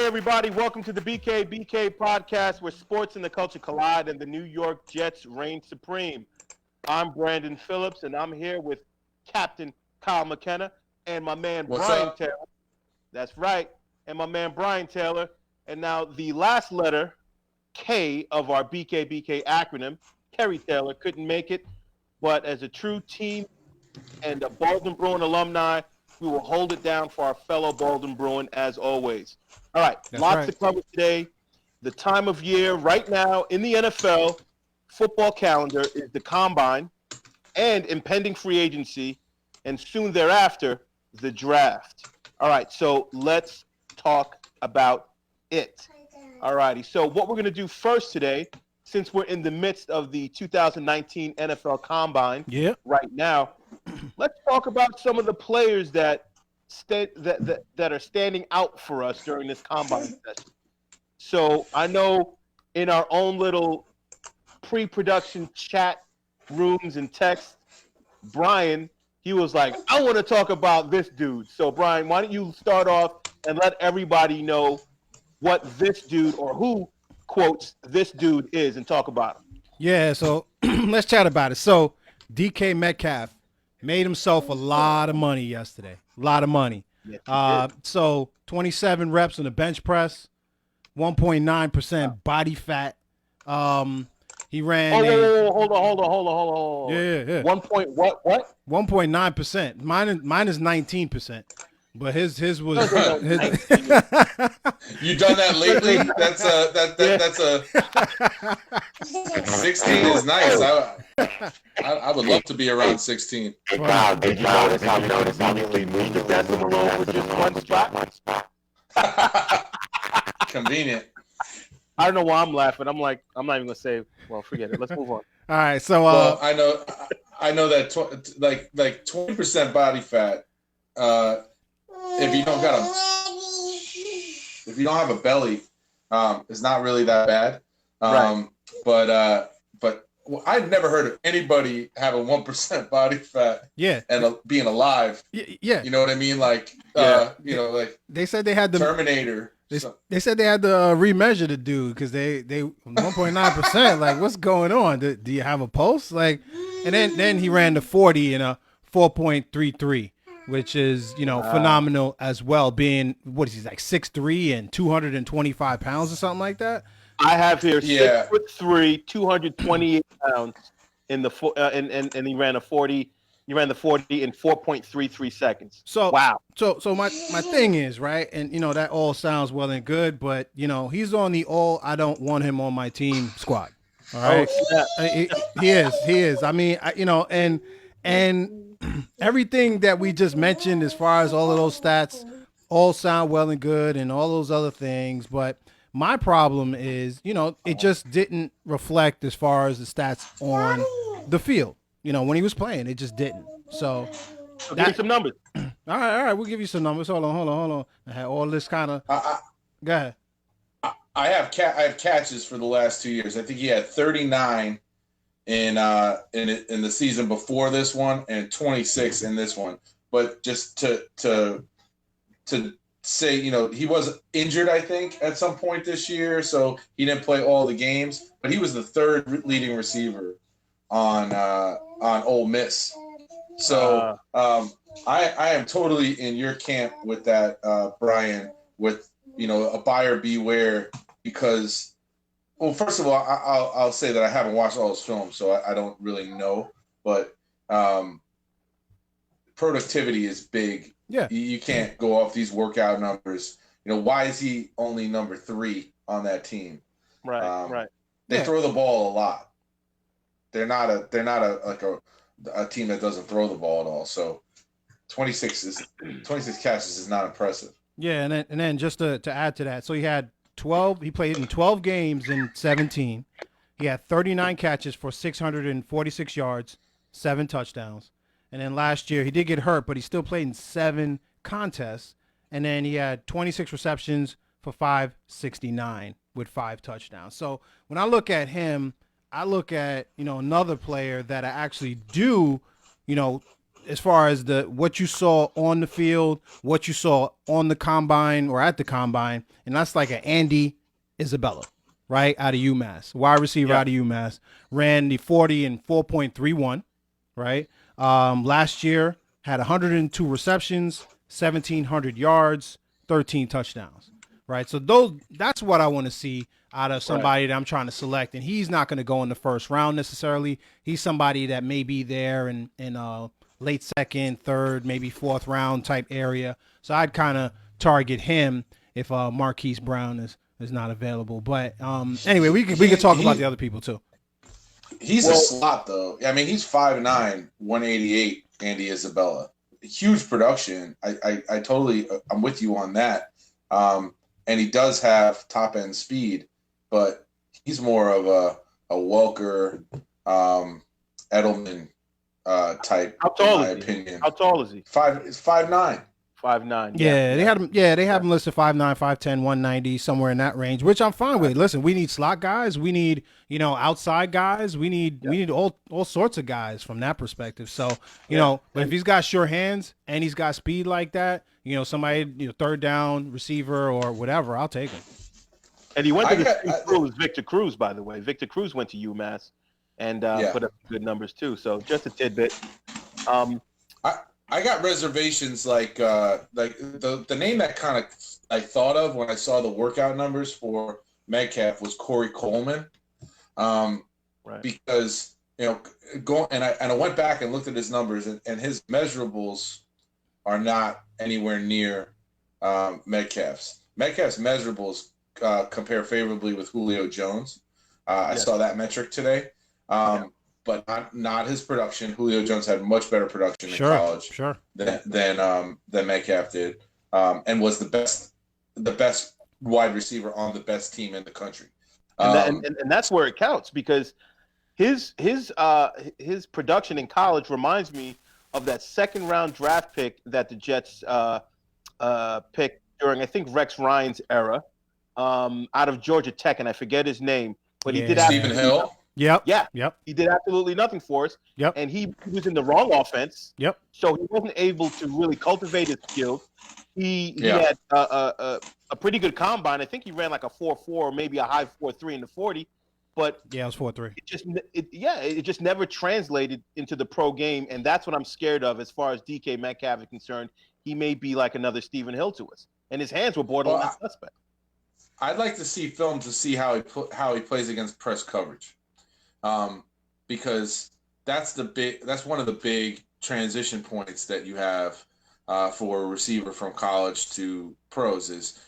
everybody. Welcome to the BKBK podcast where sports and the culture collide and the New York Jets reign supreme. I'm Brandon Phillips, and I'm here with Captain Kyle McKenna and my man What's Brian up? Taylor. That's right. And my man Brian Taylor. And now the last letter, K, of our BKBK acronym, Kerry Taylor, couldn't make it. But as a true team and a Baldwin Bruin alumni, we will hold it down for our fellow Baldwin Bruin as always. All right, That's lots right. to cover today. The time of year right now in the NFL football calendar is the combine and impending free agency, and soon thereafter, the draft. All right, so let's talk about it. All righty, so what we're going to do first today, since we're in the midst of the 2019 NFL Combine right now, let's talk about some of the players that are standing out for us during this combine session. So I know in our own little pre-production chat rooms and texts, Brian, he was like, I want to talk about this dude. So Brian, why don't you start off and let everybody know what this dude or who quotes this dude is and talk about him. Yeah, so let's chat about it. So DK Metcalf made himself a lot of money yesterday. A lot of money. Yes, So 27 reps on the bench press, 1.9% body fat. He ran. Hold on. Yeah. 1 point what? 1.9%. Mine is 19%. But his was his, You done that lately? That's a 16 is nice. I would love to be around 16. Hey, Kyle, did you notice how he moved the decimal over just one spot? Convenient. I don't know why I'm laughing. I'm not even gonna say. Well, forget it. Let's move on. All right, so Well, I know that like 20% body fat. If you don't have a belly, it's not really that bad. Right. But I've never heard of anybody having 1% body fat. Yeah. And being alive. Yeah. You know what I mean? Like, like they said they had the Terminator. They said they had to remeasure the dude because they 1.9%. Like, what's going on? Do you have a pulse? Like, and then he ran the 40 in a 4.33. Which is, phenomenal as well, being, what is he, like 6'3" and 225 pounds or something like that? I have here 6'3", 228 pounds in the and he ran the 40 in 4.33 seconds. So wow. So my thing is, right, and that all sounds well and good, but he's on the all I don't want him on my team squad. All right. Oh, yeah. He is. I mean, and everything that we just mentioned as far as all of those stats all sound well and good and all those other things. But my problem is, it just didn't reflect as far as the stats on the field. When he was playing, it just didn't. So give me some numbers. All right. We'll give you some numbers. Hold on. I had all this kind of. Go ahead. I have catches for the last 2 years. I think he had 39 in the season before this one and 26 in this one. But just to say, he was injured, I think, at some point this year, so he didn't play all the games. But he was the third leading receiver on Ole Miss. So I am totally in your camp with that, Brian. With a buyer beware, because. Well, first of all, I'll say that I haven't watched all his films, so I don't really know. But productivity is big. Yeah, you can't go off these workout numbers. Why is he only number 3 on that team? Right. They throw the ball a lot. They're not a team that doesn't throw the ball at all. So 26 catches is not impressive. Yeah, and then just to add to that, so he played in 12 games in 17. He had 39 catches for 646 yards, 7 touchdowns. And then last year, he did get hurt, but he still played in 7 contests. And then he had 26 receptions for 569 with 5 touchdowns. So when I look at him, I look at, another player that I actually do, as far as what you saw on the field, what you saw on the combine or at the combine, and that's like an Andy Isabella, right, out of UMass, wide receiver out of UMass, ran the 40 in 4.31, right? Last year had 102 receptions, 1,700 yards, 13 touchdowns, right? So that's what I want to see out of somebody that I'm trying to select, and he's not going to go in the first round necessarily. He's somebody that may be there in late second, third, maybe fourth round type area. So I'd kind of target him if Marquise Brown is not available. But anyway, we can talk about the other people too. He's a slot though. I mean, he's 5'9", 188. Andy Isabella, huge production. I totally, I'm with you on that. And he does have top end speed, but he's more of a Welker, Edelman type. How tall in my is he? opinion. How tall is he? 5'9". 5'9". Yeah, they had him. Yeah, they have him listed 5'9", 5'10", 190, somewhere in that range, which I'm fine with. Listen, we need slot guys. We need outside guys. We need all sorts of guys from that perspective. So but if he's got sure hands and he's got speed like that, somebody third down receiver or whatever, I'll take him. And he went to the same school as Victor Cruz, by the way. Victor Cruz went to UMass and put up good numbers too. So just a tidbit. I got reservations like the name that kind of I thought of when I saw the workout numbers for Metcalf was Corey Coleman, because I went back and looked at his numbers and his measurables are not anywhere near Metcalf's. Metcalf's measurables compare favorably with Julio Jones. I saw that metric today. But not his production. Julio Jones had much better production in college than Metcalf did, and was the best wide receiver on the best team in the country. And that's where it counts, because his production in college reminds me of that second round draft pick that the Jets picked during, I think, Rex Ryan's era, out of Georgia Tech, and I forget his name, but he did Stephen Hill. Yep. He did absolutely nothing for us. Yep. And he was in the wrong offense. Yep. So he wasn't able to really cultivate his skills. He had a pretty good combine. I think he ran like a 4.4 or maybe a high 4.3 in the 40. But it was 4.3. It just never translated into the pro game, and that's what I'm scared of as far as DK Metcalf is concerned. He may be like another Stephen Hill to us, and his hands were borderline suspect. I'd like to see film to see how he plays against press coverage. Because that's one of the big transition points that you have for a receiver from college to pros is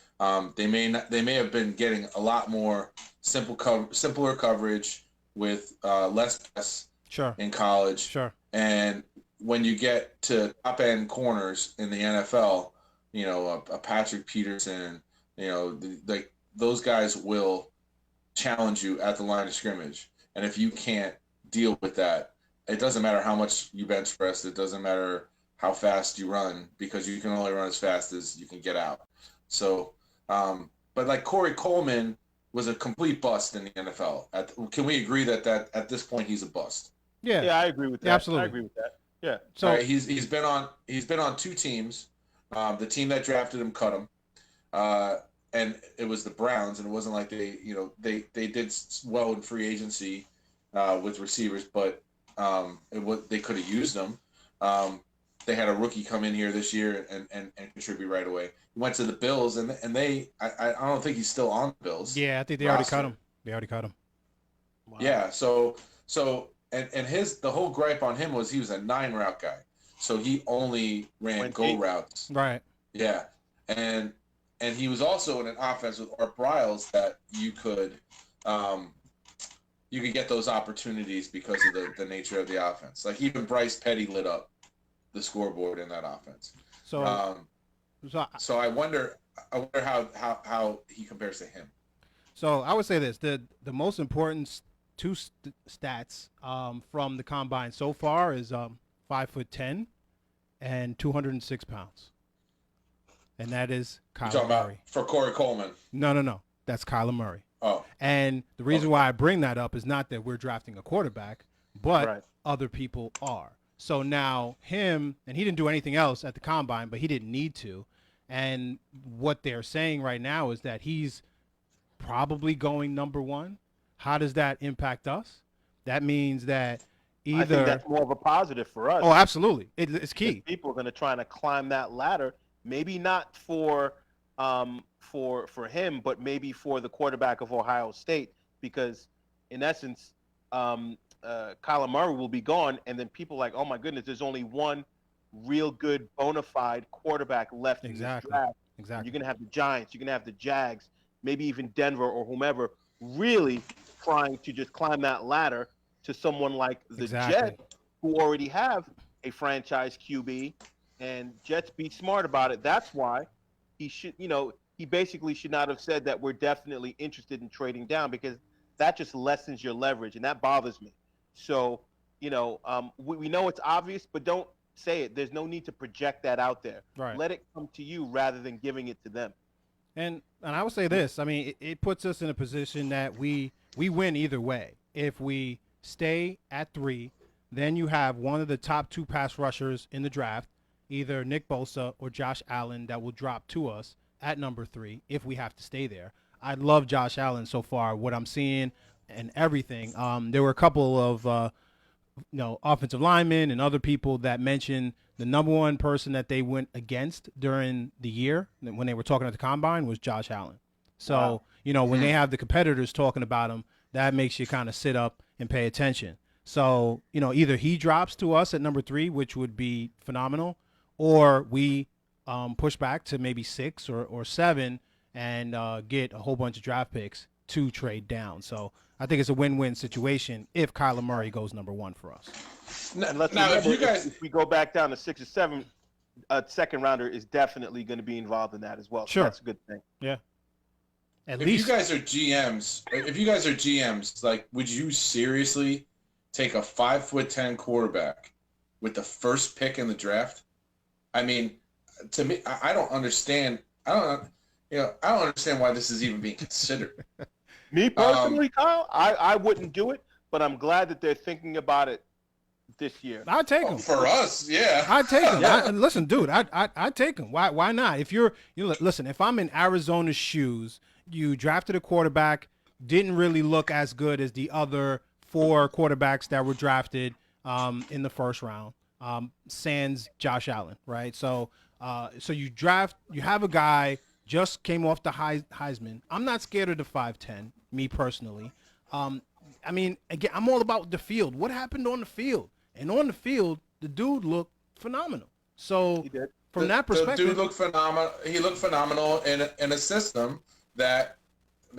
they may have been getting a lot more simpler coverage with less press in college. Sure. And when you get to top end corners in the NFL, a Patrick Peterson, like those guys will challenge you at the line of scrimmage. And if you can't deal with that, it doesn't matter how much you bench press. It doesn't matter how fast you run, because you can only run as fast as you can get out. So, but like Corey Coleman was a complete bust in the NFL. Can we agree that at this point he's a bust? Yeah, I agree with that. Absolutely, I agree with that. Yeah. So he's been on two teams. The team that drafted him cut him. And it was the Browns, and it wasn't like they did well in free agency with receivers, but they could have used them. They had a rookie come in here this year and contribute right away. He went to the Bills, and I don't think he's still on the Bills. Yeah, I think they already cut him. Wow. Yeah, so the whole gripe on him was he was a 9 route guy, so he only ran go routes. Right. Yeah, and he was also in an offense with Art Briles that you could get those opportunities because of the nature of the offense. Like even Bryce Petty lit up the scoreboard in that offense. So I wonder how he compares to him. So I would say this: the most important two stats from the combine so far is 5'10" and 206 pounds. And that is Kyler Murray. For Corey Coleman? No. That's Kyler Murray. Oh. And the reason why I bring that up is not that we're drafting a quarterback, but other people are. So now him, and he didn't do anything else at the combine, but he didn't need to. And what they're saying right now is that he's probably going number one. How does that impact us? That means that I think either. that's more of a positive for us. Oh, absolutely. It's key. People are going to try to climb that ladder. Maybe not for him, but maybe for the quarterback of Ohio State, because in essence, Kyler Murray will be gone, and then people are like, oh my goodness, there's only one real good bona fide quarterback left in this draft. Exactly. You're going to have the Giants, you're going to have the Jags, maybe even Denver or whomever, really trying to just climb that ladder to someone like the Jets, who already have a franchise QB, and Jets be smart about it. That's why he should, he basically should not have said that we're definitely interested in trading down, because that just lessens your leverage, and that bothers me. So, we know it's obvious, but don't say it. There's no need to project that out there. Right. Let it come to you rather than giving it to them. And I would say this. I mean, it puts us in a position that we win either way. If we stay at 3, then you have one of the top 2 pass rushers in the draft, either Nick Bosa or Josh Allen, that will drop to us at number 3 if we have to stay there. I love Josh Allen so far, what I'm seeing and everything. There were a couple of offensive linemen and other people that mentioned the number one person that they went against during the year when they were talking at the combine was Josh Allen. So, wow. When they have the competitors talking about him, that makes you kind of sit up and pay attention. So, either he drops to us at number 3, which would be phenomenal, or we push back to maybe 6 or 7 and get a whole bunch of draft picks to trade down. So I think it's a win-win situation if Kyler Murray goes number 1 for us. And let's remember, if we go back down to 6 or 7, a second rounder is definitely going to be involved in that as well. So Sure. That's a good thing. Yeah. If you guys are GMs, like, would you seriously take a 5'10" quarterback with the first pick in the draft? I mean, to me, I don't understand. I don't understand why this is even being considered. Me personally, Kyle, I wouldn't do it, but I'm glad that they're thinking about it this year. I'd take him. For us, yeah. I'd take him. Listen, dude, I'd take him. Why not? If listen, if I'm in Arizona's shoes, you drafted a quarterback, didn't really look as good as the other 4 quarterbacks that were drafted in the first round, sans Josh Allen, right? So you have a guy just came off the Heisman. I'm not scared of the 5'10", me personally. I mean, again, I'm all about the field. What happened on the field? And on the field, the dude looked phenomenal. So from that perspective, the dude looked phenomenal. He looked phenomenal in a system that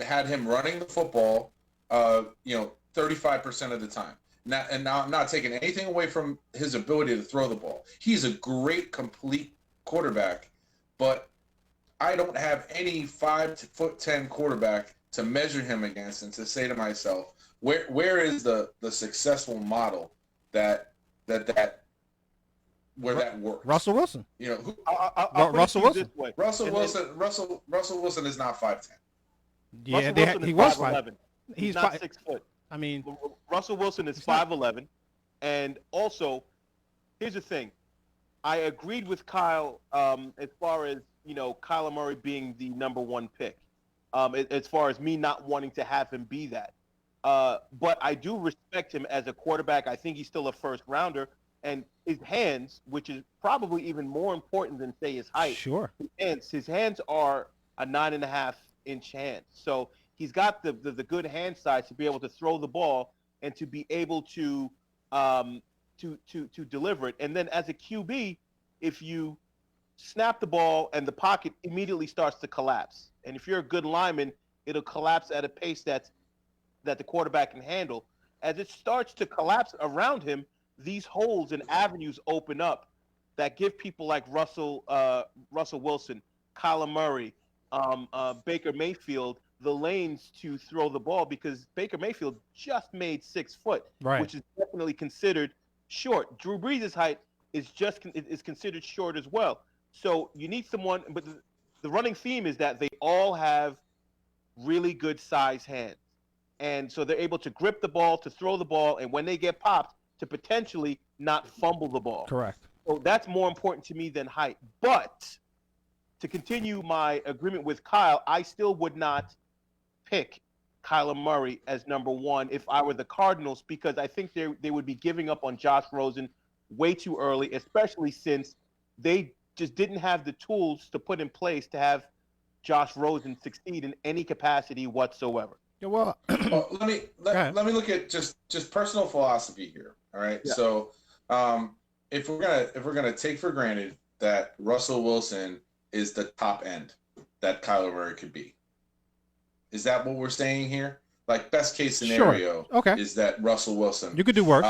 had him running the football, 35% of the time. Now I'm not taking anything away from his ability to throw the ball. He's a great, complete quarterback, but I don't have any 5'10" quarterback to measure him against and to say to myself, where is the successful model that works? Russell Wilson. Russell Wilson. Russell Wilson is not 5'10". Yeah, he was 5'11". He's not 6 foot. I mean, Russell Wilson is 5'11", and also, here's the thing. I agreed with Kyle as far as Kyler Murray being the number 1 pick. As far as me not wanting to have him be that, but I do respect him as a quarterback. I think he's still a first rounder, and his hands, which is probably even more important than say his height. Sure. His hands are a 9.5-inch hand, so he's got the good hand size to be able to throw the ball and to be able to deliver it. And then as a QB, if you snap the ball and the pocket immediately starts to collapse, and if you're a good lineman, it'll collapse at a pace that the quarterback can handle. As it starts to collapse around him, these holes and avenues open up that give people like Russell Wilson, Kyler Murray, Baker Mayfield the lanes to throw the ball, because Baker Mayfield just made 6 foot, right, which is definitely considered short. Drew Brees' height is considered short as well. So you need someone, but the running theme is that they all have really good size hands. And so they're able to grip the ball, to throw the ball, and when they get popped, to potentially not fumble the ball. Correct. So that's more important to me than height. But to continue my agreement with Kyle, I still would not pick Kyler Murray as number one if I were the Cardinals, because I think they would be giving up on Josh Rosen way too early, especially since they just didn't have the tools to put in place to have Josh Rosen succeed in any capacity whatsoever. Yeah, well, Well, let me Go ahead. look at just personal philosophy here. All right. Yeah. So if we're gonna take for granted that Russell Wilson is the top end that Kyler Murray could be, is that what we're saying here? Like, best case scenario Okay. is that Russell Wilson. you could do worse.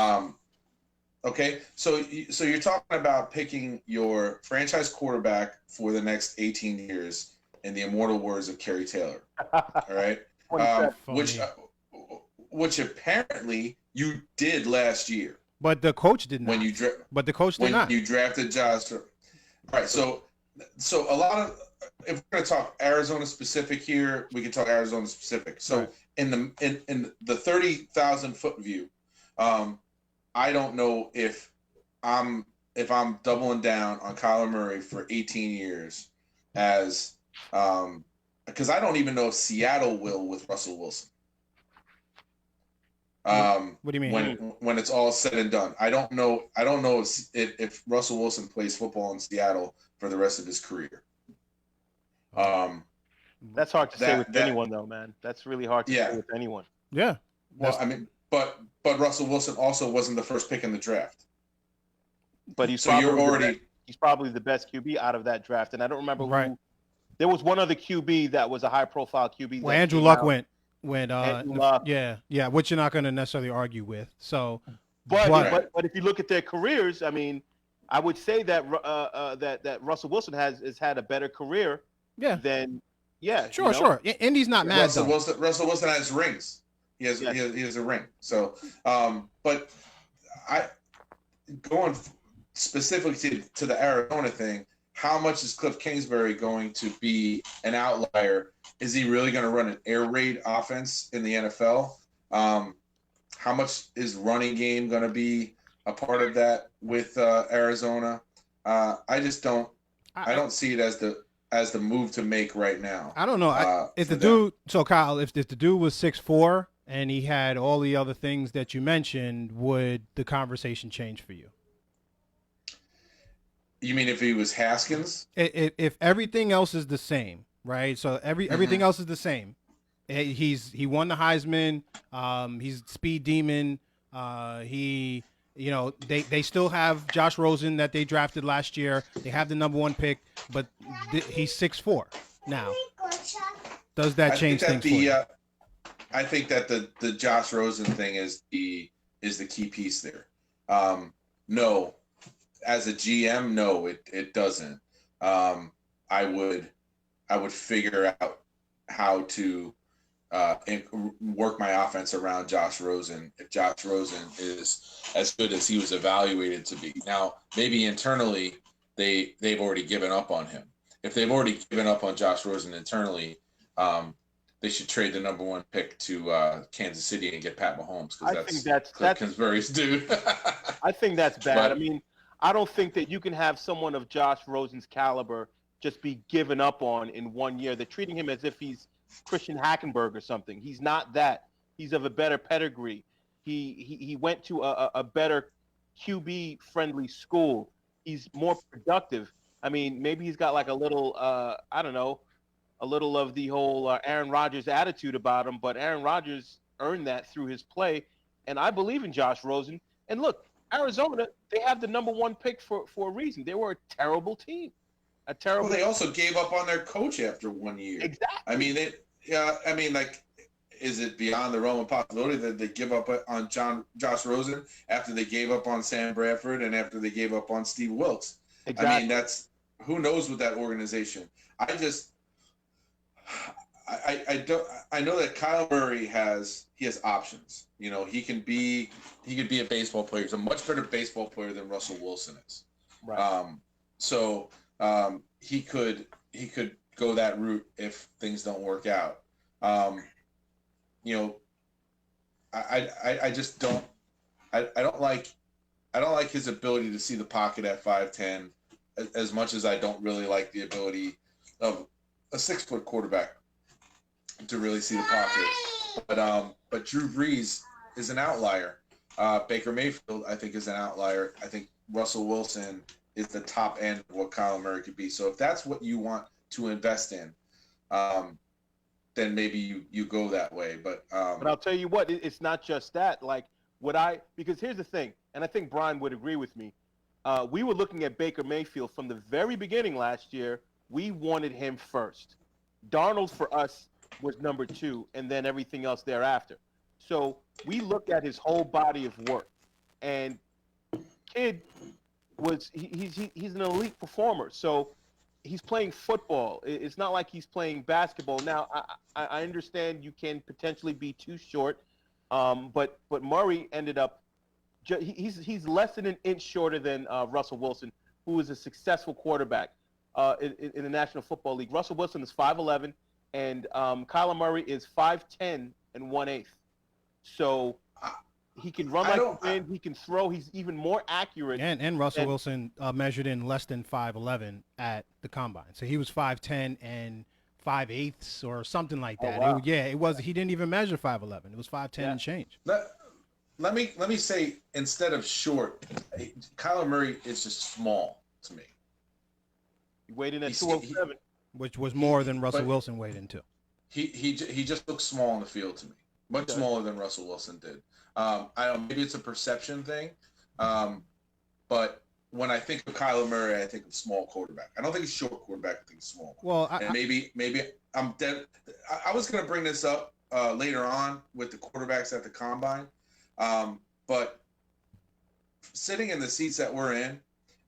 Okay, so you're talking about picking your franchise quarterback for the next 18 years, in the immortal words of Kerry Taylor. All right, which apparently you did last year But the coach did not. when you But the coach did not. you drafted Josh. Right, so a lot of, if we're going to talk Arizona specific here, we can talk Arizona specific. So Right. in the 30,000 foot view, I don't know if I'm doubling down on Kyler Murray for 18 years as because I don't even know if Seattle will with Russell Wilson. What do you mean? When it's all said and done, I don't know if Russell Wilson plays football in Seattle for the rest of his career. That's hard to say with that- anyone, though, man. That's really hard to say with anyone. Yeah. Well, I mean, but Russell Wilson also wasn't the first pick in the draft. But he's So probably you're already he's probably the best QB out of that draft. And I don't remember Right. who. There was one other QB that was a high-profile QB. Well, that Andrew came Luck out. went. Andrew Luck. Yeah, which you're not going to necessarily argue with. So, But if you look at their careers, I mean, I would say that that Russell Wilson has had a better career yeah, than sure. Indy's not mad Russell though. Wilson has rings. He has a ring. So, but going specifically to the Arizona thing, how much is Cliff Kingsbury going to be an outlier? Is he really going to run an air raid offense in the NFL? How much is running game going to be a part of that with Arizona? I just don't. I don't see it as the move to make right now. I don't know. If the dude, so Kyle, if the dude was 6'4" and he had all the other things that you mentioned, would the conversation change for you? You mean if he was Haskins? If everything else is the same, right? So everything else is the same. He won the Heisman. He's speed demon. They still have Josh Rosen that they drafted last year. They have the number 1 pick, but he's 6'4" now. Does that change things for you? I think that the Josh Rosen thing is the key piece there. No, as a GM, no, it doesn't. I would figure out how to work my offense around Josh Rosen if Josh Rosen is as good as he was evaluated to be. Now, maybe internally they've already given up on him. If they've already given up on Josh Rosen internally, they should trade the number 1 pick to Kansas City and get Pat Mahomes, because that's Cliff Kingsbury's dude. I think that's bad. But, I mean, I don't think that you can have someone of Josh Rosen's caliber just be given up on in 1 year. They're treating him as if he's Christian Hackenberg or something. He's not that. He's of a better pedigree. He went to a better QB-friendly school. He's more productive. I mean, maybe he's got like a little, I don't know, a little of the whole Aaron Rodgers attitude about him, but Aaron Rodgers earned that through his play, and I believe in Josh Rosen. And look, Arizona, they have the number 1 pick for a reason. They were a terrible team. Well, they also gave up on their coach after 1 year. Exactly. I mean, is it beyond the realm of possibility that they give up on Josh Rosen after they gave up on Sam Bradford and after they gave up on Steve Wilkes? Exactly. I mean, who knows with that organization. I know that Kyle Murray has options. You know, he can be a baseball player. He's a much better baseball player than Russell Wilson is. Right. He could go that route if things don't work out. I just don't. I don't like I don't like his ability to see the pocket at 5'10", as much as I don't really like the ability of a 6-foot quarterback to really see the pocket. But Drew Brees is an outlier. Baker Mayfield, I think, is an outlier. I think Russell Wilson is the top end of what Kyler Murray could be. So if that's what you want to invest in, then maybe you go that way. But I'll tell you what, it's not just that. Like because here's the thing, and I think Brian would agree with me. We were looking at Baker Mayfield from the very beginning last year. We wanted him first. Darnold for us was number 2, and then everything else thereafter. So we looked at his whole body of work, and kid he's an elite performer. So he's playing football. It's not like he's playing basketball. Now I understand you can potentially be too short, but Murray ended up he's less than an inch shorter than Russell Wilson, who is a successful quarterback in the National Football League. Russell Wilson is 5'11", and Kyler Murray is 5'10" and 1/8. So he can run like the wind. He can throw. He's even more accurate. And Russell Wilson measured in less than 5'11" at the combine. So he was 5'10" and 5/8 or something like that. Oh, wow. It was. He didn't even measure 5'11". It was 5'10" and change. Let me say, instead of short, Kyler Murray is just small to me. He weighed in at 207, which was more than Russell Wilson weighed in too. He just looks small on the field to me, much smaller than Russell Wilson did. I don't know, maybe it's a perception thing, but when I think of Kyler Murray, I think of small quarterback. I don't think he's short quarterback. I think he's small. Well, maybe I'm dead. I was going to bring this up later on with the quarterbacks at the combine, but sitting in the seats that we're in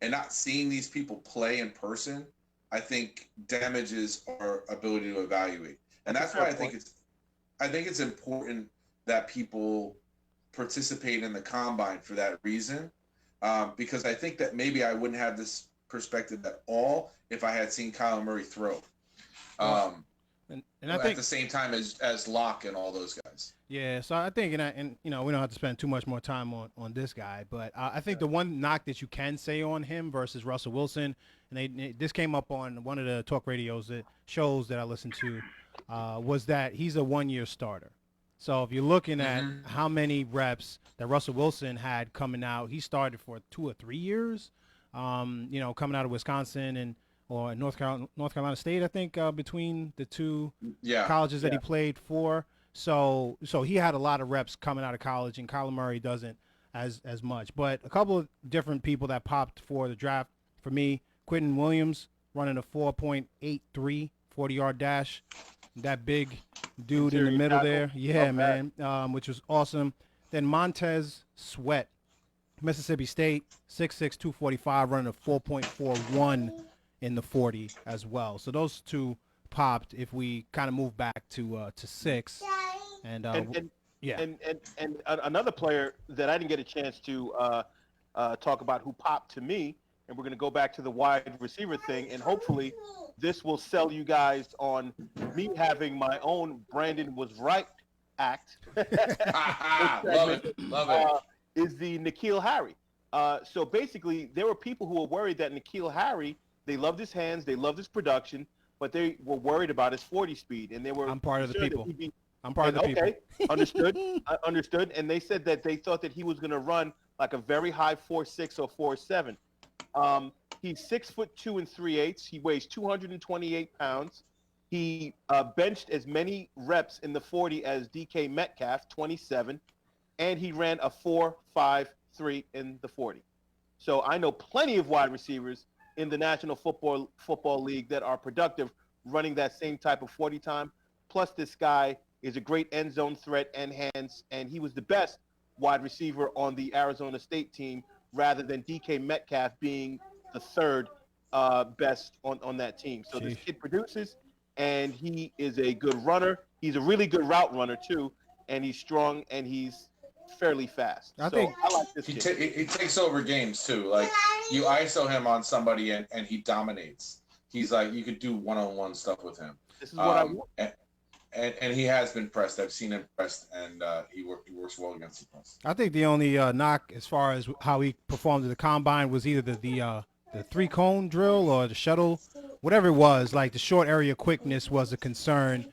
and not seeing these people play in person, I think damages our ability to evaluate, and that's why I think it's important that people participate in the combine for that reason, because I think that maybe I wouldn't have this perspective at all if I had seen Kyler Murray throw. And I think at the same time as Locke and all those guys. Yeah, so I think, and we don't have to spend too much more time on this guy, but I think the one knock that you can say on him versus Russell Wilson, and this came up on one of the talk shows that I listened to, was that he's a 1-year starter. So if you're looking at how many reps that Russell Wilson had coming out, he started for 2 or 3 years, coming out of Wisconsin or North Carolina State, I think, between the two colleges that he played for. So he had a lot of reps coming out of college, and Kyler Murray doesn't as much. But a couple of different people that popped for the draft for me: Quentin Williams running a 4.83 40-yard dash. That big dude in the middle there. Yeah, man, which was awesome. Then Montez Sweat, Mississippi State, 6'6", 245, running a 4.41 in the 40 as well. So those two popped if we kind of move back to 6. And another player that I didn't get a chance to talk about who popped to me, and we're going to go back to the wide receiver thing, and hopefully this will sell you guys on me having my own Brandon was right act. Love it. Is the N'Keal Harry. So basically, there were people who were worried that N'Keal Harry, they loved his hands, they loved his production, but they were worried about his 40 speed, and they were. I'm part of the people. Okay, understood. And they said that they thought that he was going to run like a very high 4.6 or 4.7. He's 6'2" and 3/8. He weighs 228 pounds. He benched as many reps in the 40 as DK Metcalf, 27, and he ran a 4.53 in the 40. So I know plenty of wide receivers in the National Football League that are productive running that same type of 40 time. Plus, this guy is a great end zone threat and hands, and he was the best wide receiver on the Arizona State team rather than DK Metcalf being the third best on that team. So this kid produces, and he is a good runner. He's a really good route runner, too, and he's strong, and he's fairly fast. I like this kid. He takes over games, too. Like, you ISO him on somebody, and he dominates. He's like, you could do one-on-one stuff with him. This is what I want. and he has been pressed. I've seen him pressed, and he works well against the press. I think the only knock as far as how he performed at the combine was either the 3-cone drill or the shuttle, whatever it was. Like the short area quickness was a concern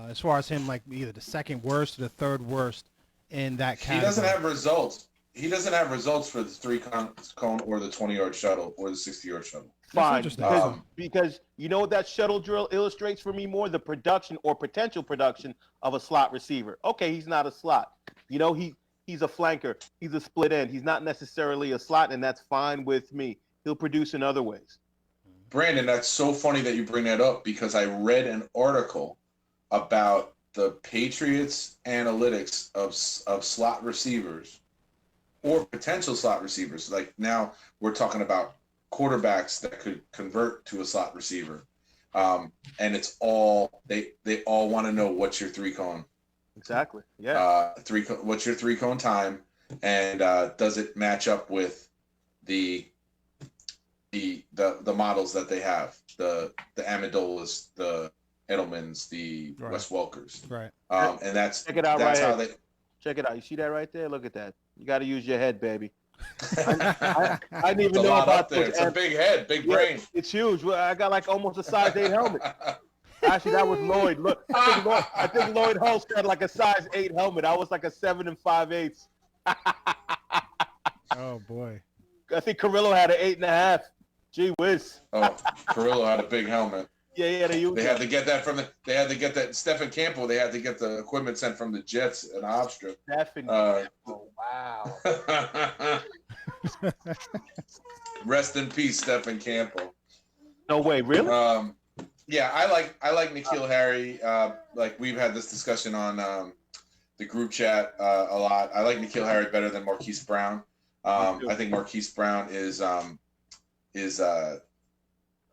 as far as him, like either the second worst or the third worst in that category. He doesn't have results. He doesn't have results for the 3-cone or the 20-yard shuttle or the 60-yard shuttle. Fine, interesting. because you know what that shuttle drill illustrates for me more? The production or potential production of a slot receiver. Okay, he's not a slot. You know, he's a flanker. He's a split end. He's not necessarily a slot, and that's fine with me. He'll produce in other ways. Brandon, that's so funny that you bring that up because I read an article about the Patriots' analytics of slot receivers or potential slot receivers. Like now we're talking about quarterbacks that could convert to a slot receiver. And it's all they all want to know what's your 3-cone. Exactly. Yeah. What's your 3-cone time, and does it match up with the models that they have, the Amendolas, the Edelmans, the Wes Welkers, right? And that's check it out. That's right how here. they check it out. You see that right there? Look at that. You got to use your head, baby. I didn't even know about there. It's a big head, big brain. It's huge. Well, I got like almost a size 8 helmet. Actually, that was Lloyd. Look, I think Lloyd Holst had like a size 8 helmet. I was like a 7 5/8. Oh boy. I think Carrillo had an 8.5. Gee whiz. Oh, Carrillo had a big helmet. Yeah, they had to get that They had to get that Stephen Campbell. They had to get the equipment sent from the Jets and Hofstra. Stephen Campbell. Wow. Rest in peace, Stephen Campbell. No way, really? Yeah, I like N'Keal Harry. Like we've had this discussion on the group chat a lot. I like N'Keal Harry better than Marquise Brown. I think Marquise Brown is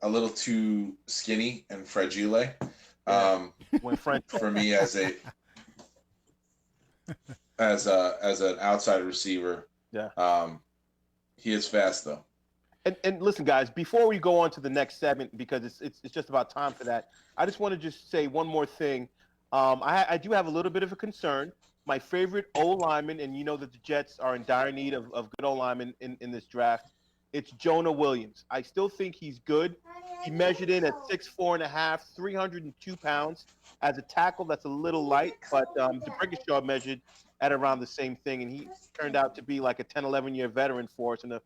a little too skinny and fragile for me as an outside receiver. Yeah. He is fast though. And listen, guys, before we go on to the next segment, because it's just about time for that, I just want to just say one more thing. I do have a little bit of a concern. My favorite O-lineman, and you know that the Jets are in dire need of good O-linemen in this draft, it's Jonah Williams. I still think he's good. He measured in at 6'4.5", 302 pounds. As a tackle, that's a little light, but DeBrickashaw measured at around the same thing, and he turned out to be like a 10, 11-year veteran for us and a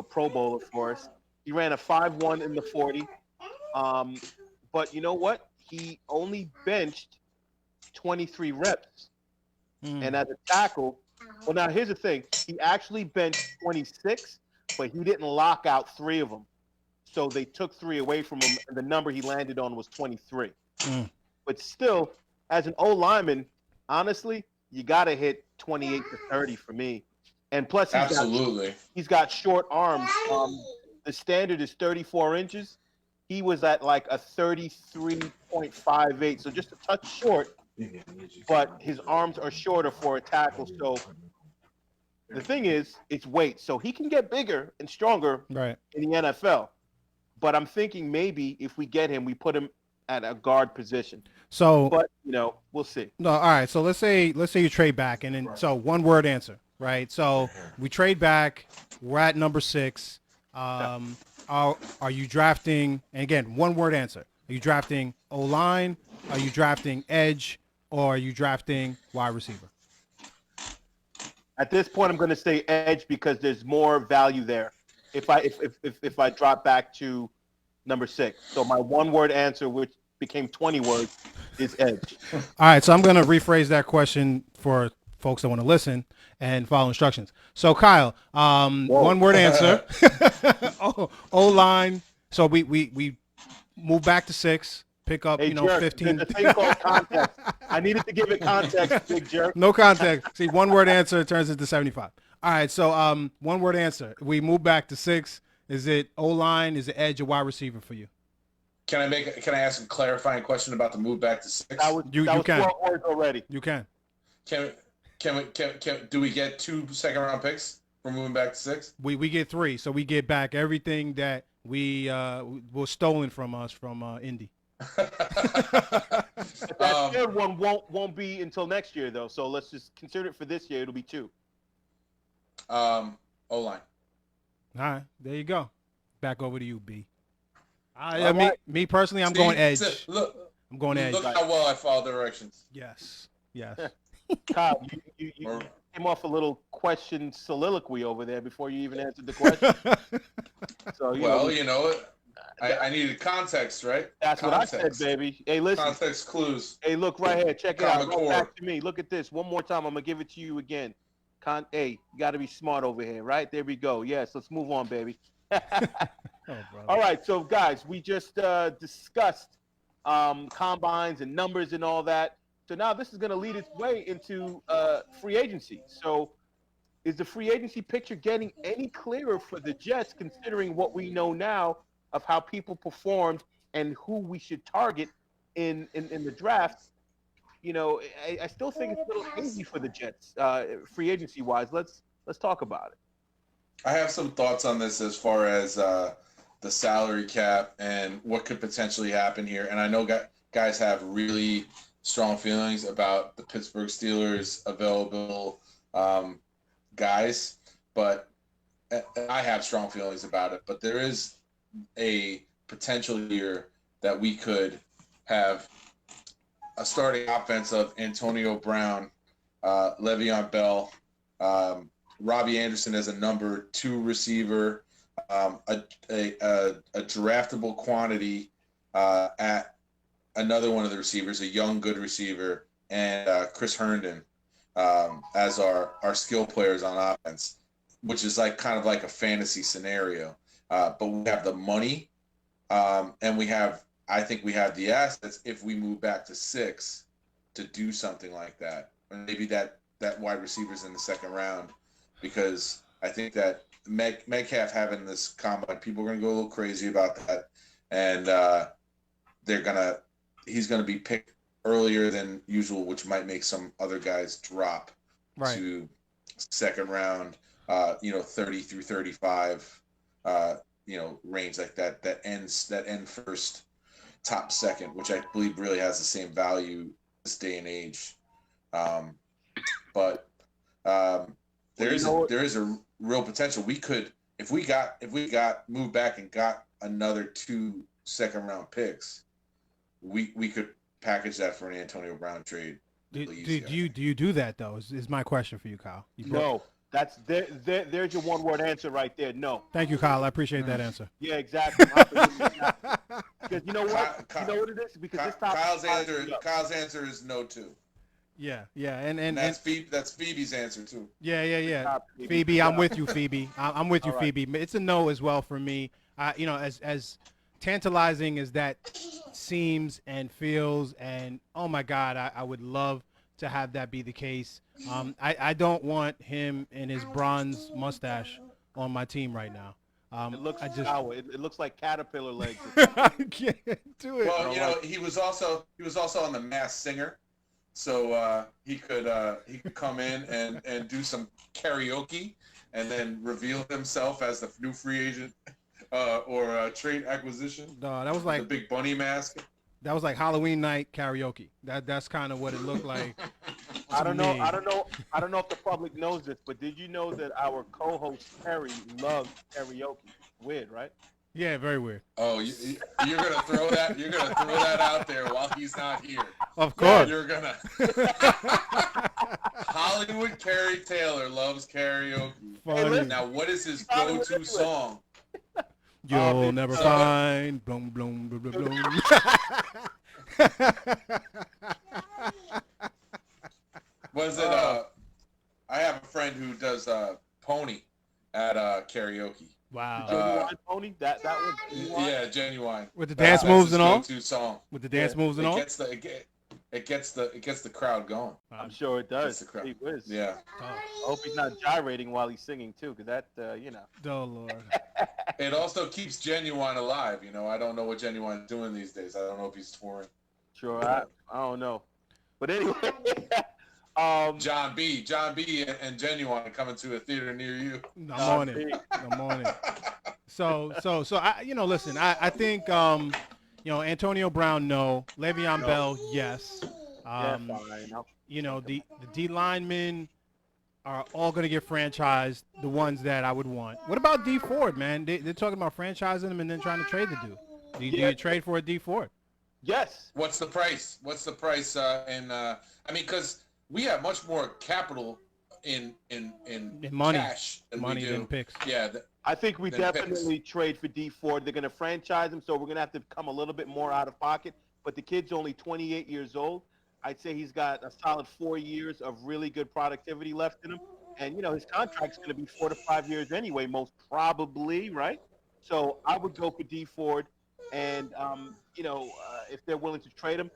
Pro Bowler for us. He ran a 5.1 in the 40. But you know what? He only benched 23 reps. And as a tackle, well, now here's the thing. He actually benched 26, but he didn't lock out 3 of them. So they took 3 away from him, and the number he landed on was 23. But still, as an O-lineman, honestly, you got to hit 28 to 30 for me. And plus, he's got short arms. The standard is 34 inches. He was at like a 33.58, so just a touch short. But his arms are shorter for a tackle. So the thing is, it's weight. So he can get bigger and stronger in the NFL. But I'm thinking maybe if we get him, we put him at a guard position. So, but we'll see. No, all right. So let's say you trade back, and then so 1-word answer, right? So we trade back. We're at number 6. Are you drafting? And again, 1-word answer. Are you drafting O-line? Are you drafting edge? Or are you drafting wide receiver? At this point, I'm going to say edge because there's more value there. If I drop back to number 6, so my 1-word answer, which became 20 words, is edge. All right, so I'm going to rephrase that question for folks that want to listen and follow instructions. So Kyle, 1-word answer. O-line. So we move back to 6. Pick up, jerk, 15. There's a thing called context. I needed to give it context, big jerk. No context. See, 1-word answer turns into 75. All right, so 1-word answer. We move back to 6. Is it O-line? Is it edge or wide receiver for you? Can I ask a clarifying question about the move back to 6? You was can. 12 words already. You can. Can do we get 2 second-round picks for moving back to 6? We get 3, so we get back everything that was stolen from us from Indy. third one won't be until next year though. So let's just consider it for this year. It'll be 2. O-line. All right, there you go. Back over to you, B. All right. Me personally, I'm See, going edge. Look, I'm going edge. look how well I follow directions. Yes. Kyle, you came off a little question soliloquy over there before you even answered the question. So You know, I needed context, right? That's context. what I said, baby. Hey, listen. Context clues. Hey, look right here. Check it out. Common Right core. back to me. Look at this. One more time. I'm gonna give it to you again. Hey, you got to be smart over here, right? There we go. Yes, let's move on, baby. All right, so guys, we just discussed combines and numbers and all that. So now this is going to lead its way into free agency. So is the free agency picture getting any clearer for the Jets, considering what we know now of how people performed and who we should target in the draft? You know, I still think it's a little hazy for the Jets, free agency wise. Let's talk about it. I have some thoughts on this as far as the salary cap and what could potentially happen here. And I know guys have really strong feelings about the Pittsburgh Steelers available guys, but I have strong feelings about it. But there is a potential here that we could have a starting offense of Antonio Brown, Le'Veon Bell, Robbie Anderson as a number 2 receiver, a draftable quantity at another one of the receivers, a young good receiver, and Chris Herndon as our skill players on offense, which is like kind of like a fantasy scenario. But we have the money, and I think we have the assets if we move back to 6 to do something like that. And maybe that wide receiver's in the second round, because I think that Metcalf having this combine, people are going to go a little crazy about that. And he's going to be picked earlier than usual, which might make some other guys drop to second round, 30 through 35, range like that end first, top second, which I believe really has the same value this day and age. But there is a real potential. We could, if we got moved back and got another 2 second round picks, we could package that for an Antonio Brown trade. Do you do that though? Is my question for you, Kyle? No. That's there's your one word answer right there. No. Thank you, Kyle. I appreciate that answer. Yeah, exactly. Because you know what? You know what it is? Because this Kyle's answer is no too. Yeah, and that's Phoebe's answer too. Yeah. Phoebe, I'm with you, Phoebe. I'm with you, Phoebe. It's a no as well for me. As tantalizing as that seems and feels, and oh my God, I would love to have that be the case. I don't want him and his bronze mustache on my team right now. It looks sour. It looks like caterpillar legs. I can't do it. Well, he was also on The Masked Singer, so he could come in and do some karaoke and then reveal himself as the new free agent or trade acquisition. No, that was like the big bunny mask. That was like Halloween night karaoke. That's kind of what it looked like. I don't know if the public knows this, but did you know that our co-host Terry loves karaoke? Weird, right? Yeah, very weird. Oh, you're gonna throw that? You're gonna throw that out there while he's not here? Of course. You're gonna. Hollywood Carrie Taylor loves karaoke. Funny. Now, what is his go-to song? You'll never find bloom bloom bloom bloom bloom. Was it I have a friend who does Pony at karaoke. Wow. Genuine Pony? That was Genuine? Yeah, Genuine. With the dance moves and all? Go-to song. With the dance moves and all? It gets the crowd going. I'm sure it does. He whiz. Yeah. I hope he's not gyrating while he's singing too, because that, Oh Lord. It also keeps Genuine alive. I don't know what Genuine's doing these days. I don't know if he's touring. Sure, I don't know. But anyway, John B and Genuine coming to a theater near you. I'm on it. So I listen, I think Antonio Brown, no. Le'Veon Bell, yes. Yeah, fine. You know, the D linemen are all going to get franchised, the ones that I would want. What about D Ford, man? They're talking about franchising him and then trying to trade the dude. Do you trade for a D Ford? Yes. What's the price? What's the price? I mean, because we have much more capital in money, cash than we do. than picks. Yeah. I think we Then definitely trade for D Ford. They're going to franchise him, so we're going to have to come a little bit more out of pocket. But the kid's only 28 years old. I'd say he's got a solid 4 years of really good productivity left in him. And, you know, his contract's going to be 4 to 5 years anyway, most probably, right? So I would go for D Ford. And, if they're willing to trade him,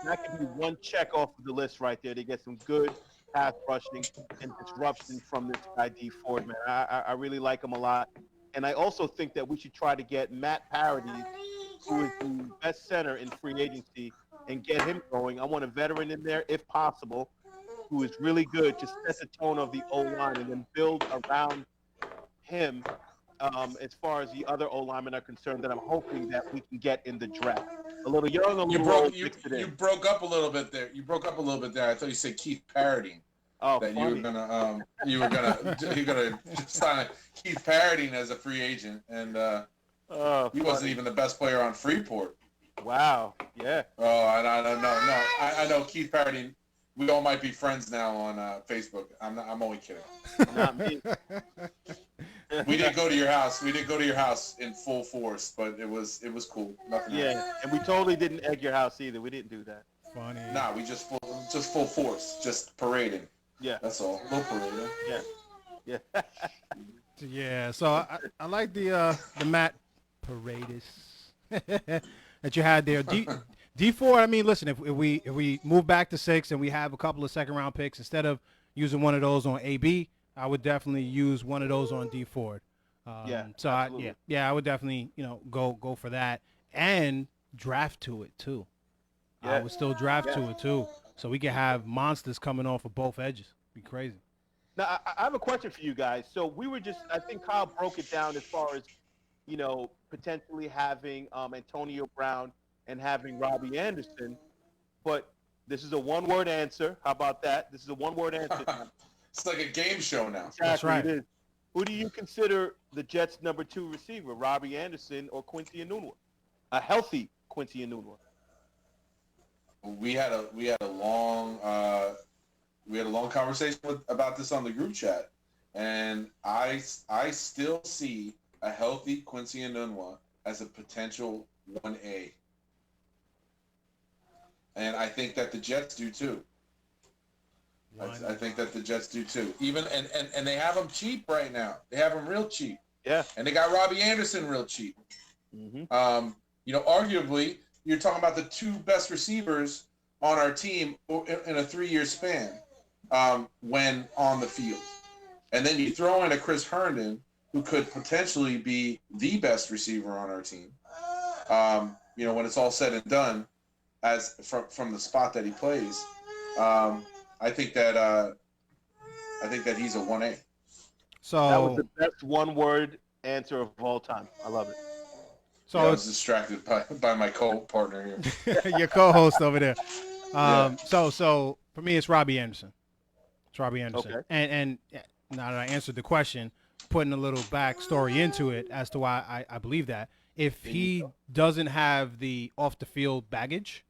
that could be one check off of the list right there. They get some good pass rushing and disruption from this guy, D Ford, man. I really like him a lot. And I also think that we should try to get Matt Paradis, who is the best center in free agency, and get him going. I want a veteran in there, if possible, who is really good to set the tone of the O-line and then build around him as far as the other O-linemen are concerned that I'm hoping that we can get in the draft. A little young, a little old. You broke up a little bit there. I thought you said Keith Parroting. Oh, that funny. you're gonna sign Keith Parroting as a free agent, and he wasn't even the best player on Freeport. Wow. Yeah. Oh, I don't know. No, I know Keith Parroting. We all might be friends now on Facebook. I'm only kidding. Not me. We did go to your house. We did go to your house in full force, but it was cool. Nothing. Yeah, happened. and we totally didn't egg your house either. We didn't do that. Funny. Nah, we just full force, just parading. Yeah. That's all. No parading. Yeah. Yeah. So I like the Matt Paradis that you had there. D4. I mean, listen, if we move back to 6 and we have a couple of second round picks, instead of using one of those on AB, I would definitely use one of those on D Ford. So I would definitely go for that and draft to it too. Yeah. I would still draft to it too, so we can have monsters coming off of both edges. Be crazy. Now I have a question for you guys. So I think Kyle broke it down as far as potentially having Antonio Brown and having Robbie Anderson, but this is a one-word answer. How about that? This is a one-word answer. It's like a game show now. Exactly, That's right. It is. Who do you consider the Jets' number 2 receiver, Robbie Anderson or Quincy Enunwa? A healthy Quincy Enunwa. We had a long conversation about this on the group chat, and I still see a healthy Quincy Enunwa as a potential 1A. And I think that the Jets do too. I think that the Jets do too. Even and they have them cheap right now. They have them real cheap. Yeah. And they got Robbie Anderson real cheap. Mm-hmm. Arguably, you're talking about the 2 best receivers on our team in a 3-year span when on the field. And then you throw in a Chris Herndon, who could potentially be the best receiver on our team. When it's all said and done, as from the spot that he plays, I think that he's a 1A. So that was the best one-word answer of all time. I love it. So I was distracted by my co-partner here. your co-host over there. So for me, it's Robbie Anderson. It's Robbie Anderson. Okay. And now that I answered the question, putting a little backstory into it as to why I believe that. If he doesn't have the off-the-field baggage,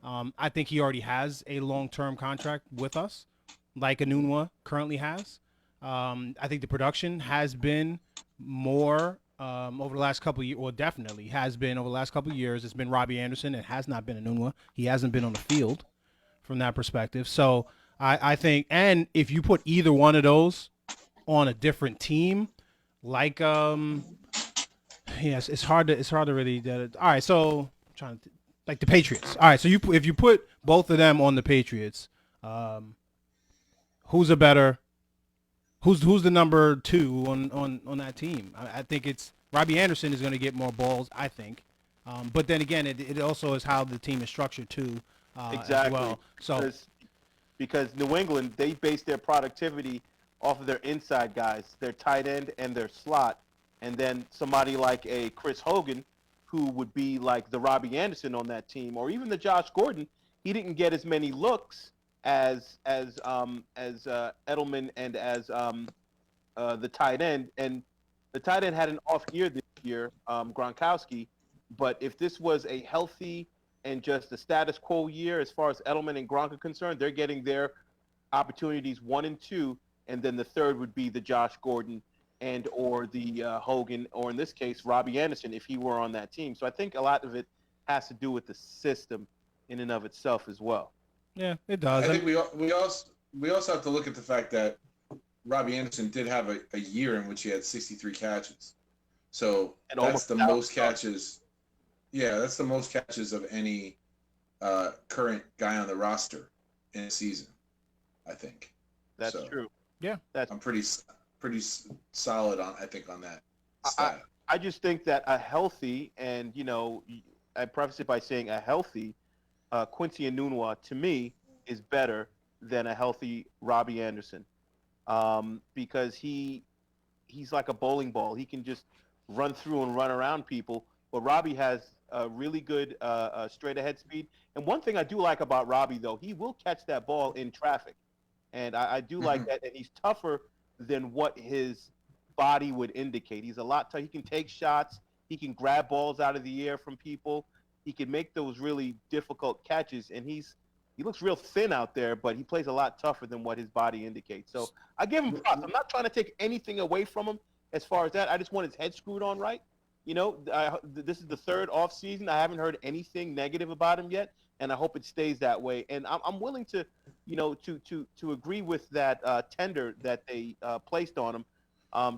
I think he already has a long-term contract with us, like Enunwa currently has. I think the production has been more over the last couple of years, or definitely has been over the last couple of years. It's been Robbie Anderson. It has not been Enunwa. He hasn't been on the field from that perspective. So I think, and if you put either one of those on a different team, like yes, it's hard to really. All right, so I'm trying to like the Patriots. All right, so if you put both of them on the Patriots, who's a better? Who's the number 2 on that team? I think it's Robbie Anderson is going to get more balls, I think. But then again, it also is how the team is structured too. Exactly. As well. So because New England, they base their productivity off of their inside guys, their tight end and their slot, and then somebody like a Chris Hogan, who would be like the Robbie Anderson on that team, or even the Josh Gordon. he didn't get as many looks as Edelman and as the tight end. And the tight end had an off year this year, Gronkowski. But if this was a healthy and just a status quo year as far as Edelman and Gronk are concerned, they're getting their opportunities 1 and 2, and then the third would be the Josh Gordon and or the Hogan, or in this case Robbie Anderson if he were on that team. So I think a lot of it has to do with the system in and of itself as well. Yeah, it does. I think we also have to look at the fact that Robbie Anderson did have a year in which he had 63 catches. So And that's the almost most catches. Yeah, that's the most catches of any current guy on the roster in a season, I think. That's So true. Yeah, I'm pretty solid on that stat. I just think that a healthy, and I preface it by saying a healthy Quincy Enunwa to me is better than a healthy Robbie Anderson, because he's like a bowling ball. He can just run through and run around people. But Robbie has a really good straight ahead speed. And one thing I do like about Robbie, though, he will catch that ball in traffic, and I do like that. And he's tougher than what his body would indicate. He's a lot tougher. He can take shots. He can grab balls out of the air from people. He can make those really difficult catches, and he looks real thin out there, but he plays a lot tougher than what his body indicates. So I give him props. I'm not trying to take anything away from him as far as that. I just want his head screwed on right. This is the third off season. I haven't heard anything negative about him yet, and I hope it stays that way. And I'm willing to, to agree with that tender that they placed on him.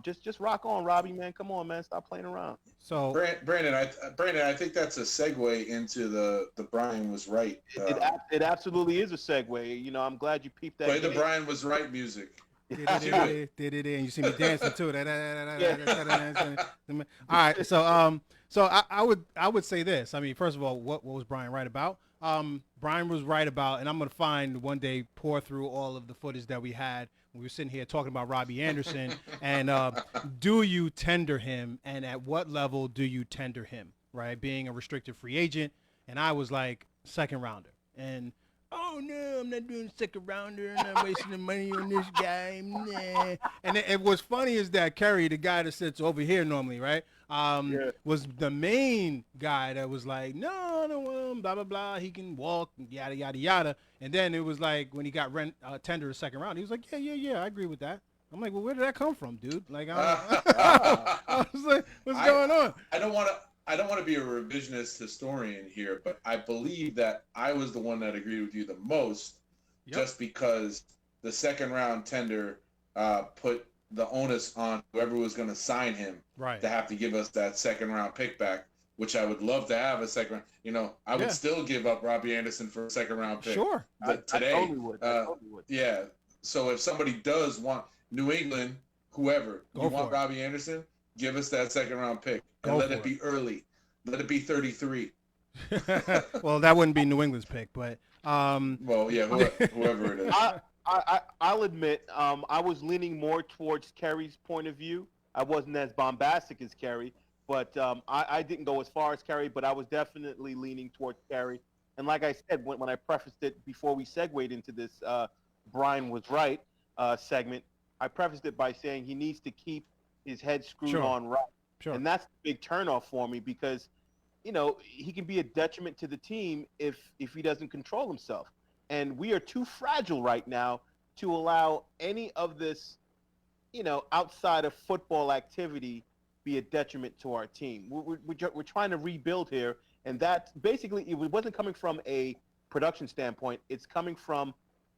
Just rock on, Robbie, man. Come on, man. Stop playing around. So Brandon, I think that's a segue into the Brian was right. It absolutely is a segue. I'm glad you peeped that. Play the Brian was right music. and you see me dancing too. All right, so I would say this. I mean, first of all, what was Brian right about? Brian was right about, and I'm gonna find one day, pour through all of the footage that we had when we were sitting here talking about Robbie Anderson, and do you tender him, and at what level do you tender him? Right, being a restricted free agent, and I was like second rounder, and oh no, I'm not doing second rounder, I'm not wasting the money on this guy. Nah. And it was funny is that Kerry, the guy that sits over here normally, right, was the main guy that was like, no, I don't want him, blah, blah, blah, he can walk, yada, yada, yada. And then it was like when he got tender the second round, he was like, yeah, I agree with that. I'm like, well, where did that come from, dude? Like, I was like, what's going on? I don't want to be a revisionist historian here, but I believe that I was the one that agreed with you the most, just because the second round tender put the onus on whoever was going to sign him to have to give us that second round pick back, which I would love to have a second. I would still give up Robbie Anderson for a second round pick. Sure. Today. I totally would. Yeah. So if somebody does want New England, whoever, you want Robbie Anderson, give us that second round pick. And let it be early. Let it be 33. Well, that wouldn't be New England's pick, but well, yeah, whoever it is. I'll admit, I was leaning more towards Kerry's point of view. I wasn't as bombastic as Kerry, but I didn't go as far as Kerry, but I was definitely leaning towards Kerry. And like I said, when I prefaced it before we segued into this Brian was right segment, I prefaced it by saying he needs to keep his head screwed on right. Sure. And that's the big turnoff for me because, he can be a detriment to the team if he doesn't control himself. And we are too fragile right now to allow any of this, outside of football activity be a detriment to our team. We're trying to rebuild here. And that basically, it wasn't coming from a production standpoint. It's coming from,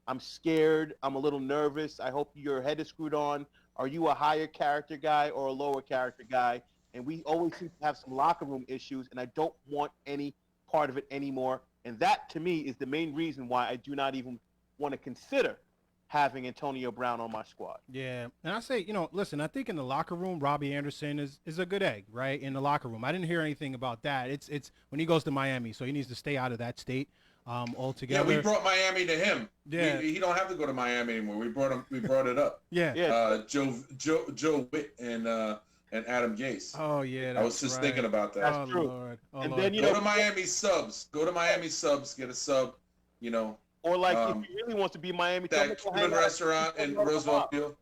I'm scared. I'm a little nervous. I hope your head is screwed on. Are you a higher character guy or a lower character guy? And we always seem to have some locker room issues, and I don't want any part of it anymore. And that, to me, is the main reason why I do not even want to consider having Antonio Brown on my squad. Yeah, and I say, listen, I think in the locker room, Robbie Anderson is a good egg, right? In the locker room, I didn't hear anything about that. It's when he goes to Miami, so he needs to stay out of that state altogether. Yeah, we brought Miami to him. Yeah, he don't have to go to Miami anymore. We brought it up. Yeah. Joe Witt and Adam Gase. Oh yeah, I was just thinking about that. That's true. Lord. Oh, and Lord. then Go to Miami subs. Get a sub. you know, Or like if he really wants to be in Miami, tell him that to go Cuban hang out restaurant at in Nautical Roosevelt Mall. Field.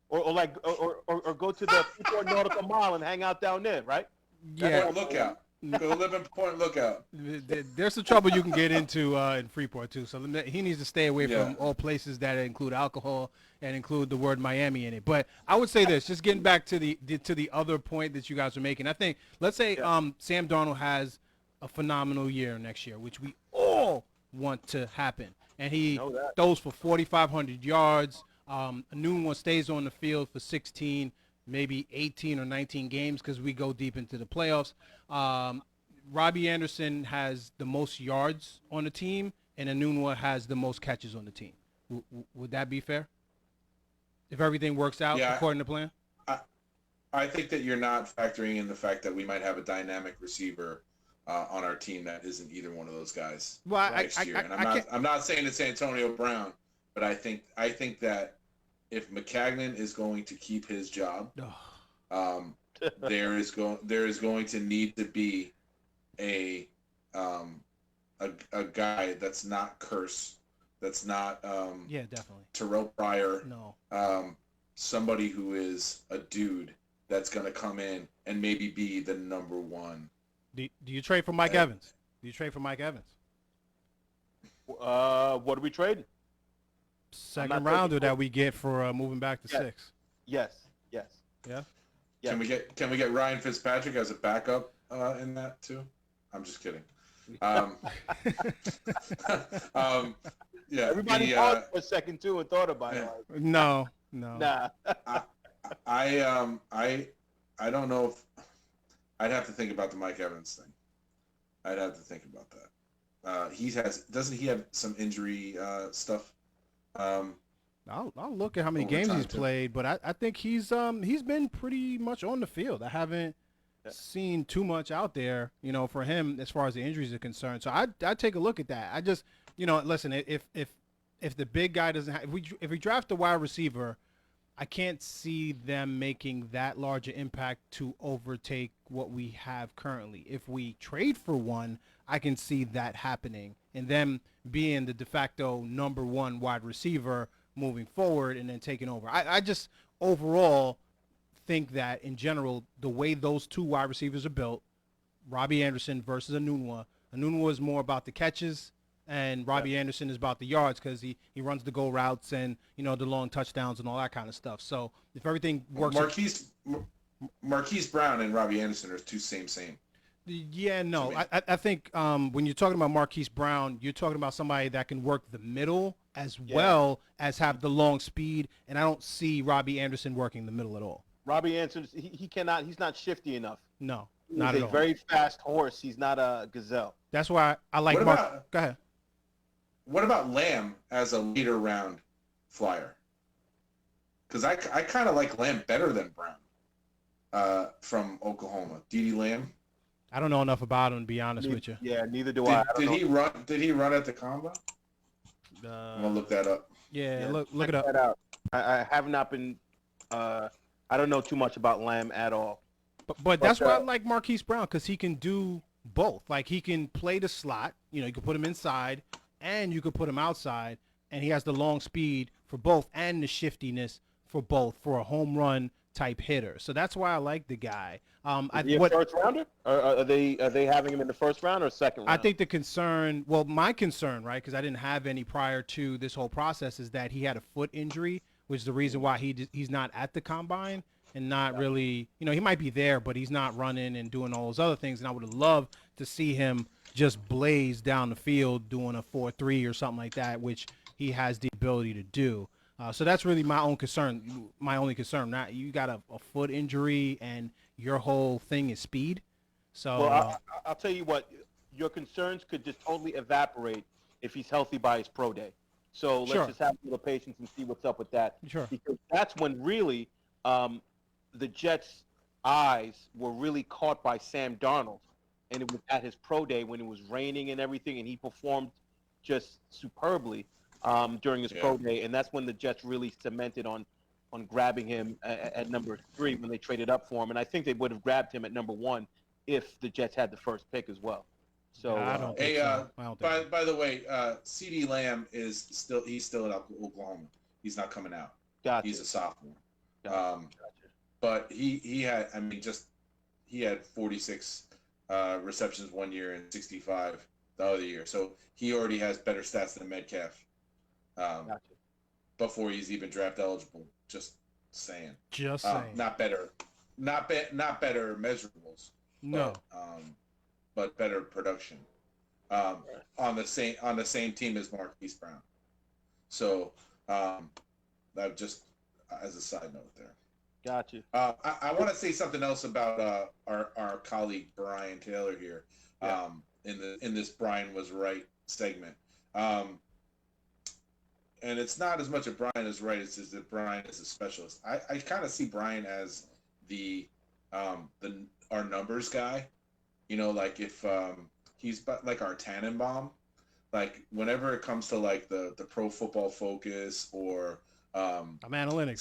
Or go to the Freeport Nautical Mall and hang out down there, right? Yeah, Point Lookout. Go live in Point Lookout. there's some trouble you can get into in Freeport too. So he needs to stay away Yeah. from all places that include alcohol and include the word Miami in it. But I would say this, just getting back to the other point that you guys are making. I think let's say Sam Darnold has a phenomenal year next year, which we all want to happen, and he throws for 4,500 yards. A new one stays on the field for 16, maybe 18 or 19 games because we go deep into the playoffs. Robbie Anderson has the most yards on the team, and Anunua has the most catches on the team. Would that be fair? If everything works out according to plan? I think that you're not factoring in the fact that we might have a dynamic receiver on our team that isn't either one of those guys next year. And I'm not saying it's Antonio Brown, but I think that if McCagnon is going to keep his job, there is going to need to be a guy that's not Curse, that's not definitely Terrell Pryor, no, somebody who is a dude that's going to come in and maybe be the number one. Do you trade for Mike Evans? Do you trade for Mike Evans? What are we trading? Second rounder that we get for moving back to 6. Yes. Yeah. Can we get Ryan Fitzpatrick as a backup in that too? I'm just kidding. Yeah. Everybody paused for a second too and thought about it. Like, No. Nah. I don't know if I'd have to think about the Mike Evans thing. I'd have to think about that. Doesn't he have some injury stuff? I'll look at how many games he's played, but I think he's been pretty much on the field. I haven't seen too much out there, for him as far as the injuries are concerned. So I'd take a look at that. I just, listen, if the big guy doesn't have, if we draft a wide receiver, I can't see them making that large an impact to overtake what we have currently. If we trade for one, I can see that happening and them being the de facto number one wide receiver moving forward and then taking over. I just overall think that in general, the way those two wide receivers are built, Robbie Anderson versus Anunua is more about the catches, and Robbie Anderson is about the yards because he runs the go routes and, the long touchdowns and all that kind of stuff. So if everything works... Marquise Brown and Robbie Anderson are two same. Yeah, no. I think when you're talking about Marquise Brown, you're talking about somebody that can work the middle as well as have the long speed, and I don't see Robbie Anderson working the middle at all. Robbie Anderson, he cannot. He's not shifty enough. No, not at all. He's a very fast horse. He's not a gazelle. That's why I like Mark. Go ahead. What about Lamb as a later round flyer? Because I kind of like Lamb better than Brown from Oklahoma. D.D. Lamb. I don't know enough about him, to be honest with you. Yeah, neither do I. Did he run at the combine? I'm gonna look that up. Yeah, look it up. That out. I have not been. I don't know too much about Lamb at all. But that's why I like Marquise Brown, because he can do both. Like, he can play the slot. You can put him inside, and you can put him outside, and he has the long speed for both and the shiftiness for both for a home run type hitter. So that's why I like the guy. Is he a first rounder? Or are they having him in the first round or second round? I think my concern, right, because I didn't have any prior to this whole process, is that he had a foot injury, which is the reason why he's not at the combine and not really, he might be there, but he's not running and doing all those other things. And I would have loved to see him just blaze down the field doing a 4.3 or something like that, which he has the ability to do. So that's really my only concern. Now, you got a foot injury and your whole thing is speed. So well, I'll tell you what, your concerns could just totally evaporate if he's healthy by his pro day. So let's just have a little patience and see what's up with that. Sure. Because that's when really the Jets' eyes were really caught by Sam Darnold. And it was at his pro day when it was raining and everything, and he performed just superbly during his pro day. And that's when the Jets really cemented on grabbing him at number 3 when they traded up for him. And I think they would have grabbed him at number 1 if the Jets had the first pick as well. So I don't think Hey, so. I don't think so. by the way, C.D. Lamb he's still at Oklahoma. He's not coming out. gotcha. He's a sophomore. Gotcha. But he had, I mean, he had 46 receptions one year and 65 the other year. So he already has better stats than Metcalf Gotcha. before he's even draft eligible. Just saying. Just saying. Not better measurables. No. But better production. On the same team as Marquise Brown. So that just as a side note there. Gotcha. I want to say something else about our colleague Brian Taylor here. Yeah. In this Brian was right segment. And it's not as much a Brian is right, it's just that Brian is a specialist. I kind of see Brian as our numbers guy. You know, like if he's like our Tannenbaum. Like whenever it comes to like the Pro Football Focus or I'm analytics.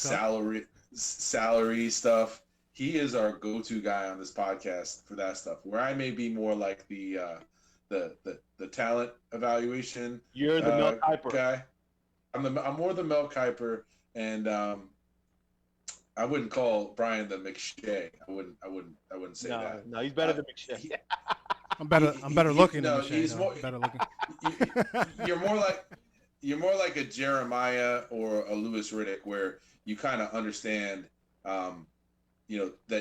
salary stuff, he is our go-to guy on this podcast for that stuff. Where I may be more like the talent evaluation. You're the Mel Kiper guy. I'm more the Mel Kiper, and I wouldn't call Brian the McShay. I wouldn't say that. No, he's better than McShay. I'm better looking than McShay. He's more better looking. You're more like a Jeremiah or a Louis Riddick, where you kind of understand, that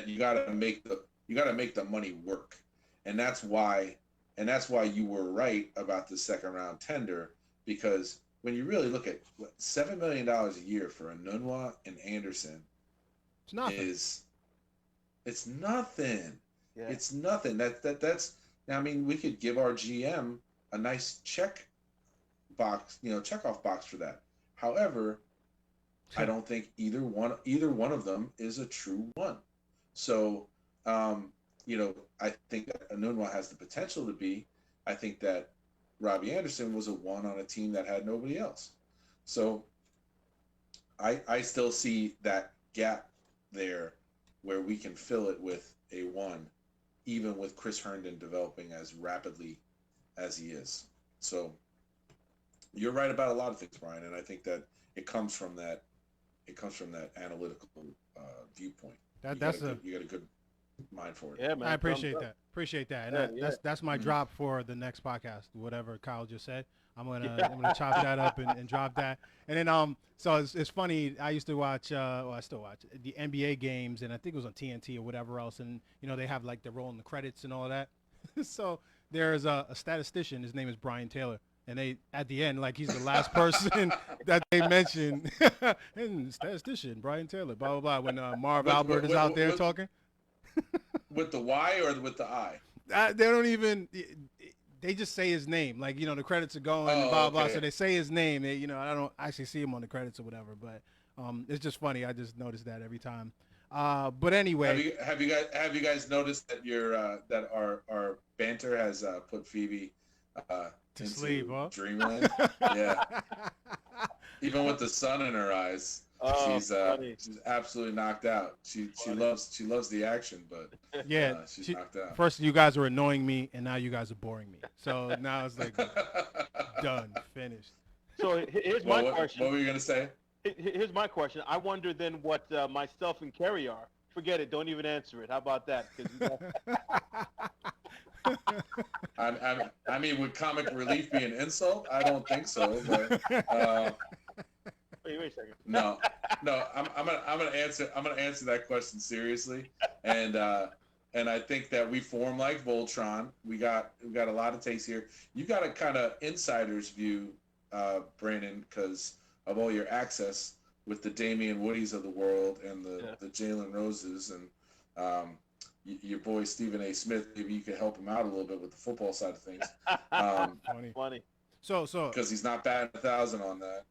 you got to make the money work, and that's why you were right about the second round tender, because when you really look at $7 million a year for Anunwa and Anderson, It's nothing. It's nothing. Yeah. It's nothing. That's. I mean, we could give our GM a nice check box, checkoff box for that. However, I don't think either one of them is a true one. So, I think that Anunwa has the potential to be. I think that Robbie Anderson was a one on a team that had nobody else. So, I still see that gap there where we can fill it with a one, even with Chris Herndon developing as rapidly as he is. So you're right about a lot of things, Brian, and I think that it comes from that analytical viewpoint. You got a good mind for it. Yeah, man. I appreciate that. And that's my drop for the next podcast. Whatever Kyle just said, I'm gonna chop that up and drop that. And then so it's funny. I used to watch. I still watch the NBA games, and I think it was on TNT or whatever else. And they have like the rolling the credits and all of that. So there's a statistician. His name is Brian Taylor. And they, at the end, like he's the last person that they mention. And statistician, Brian Taylor, blah, blah, blah. When Marv Albert is out there talking. With the Y or with the I? They don't even, they just say his name. Like, the credits are going and blah, blah. Okay. So they say his name. I don't actually see him on the credits or whatever. But it's just funny. I just noticed that every time. But anyway. Have you guys noticed that that our banter has put Phoebe to sleep, huh? Dreamland? Yeah. Even with the sun in her eyes, she's absolutely knocked out. She loves the action, but she's knocked out. First, you guys were annoying me, and now you guys are boring me. So now it's like done, finished. So here's my question. What were you gonna say? Here's my question. I wonder then what myself and Kerry are. Forget it. Don't even answer it. How about that? I mean, would comic relief be an insult? I don't think so. But, wait a second. No. I'm gonna answer that question seriously, and I think that we form like Voltron. We got a lot of takes here. You got a kind of insider's view, Brandon, because of all your access with the Damian Woodies of the world and the Jalen Roses and your boy Stephen A. Smith. Maybe you could help him out a little bit with the football side of things. Funny. So because he's not batting 1,000 on that.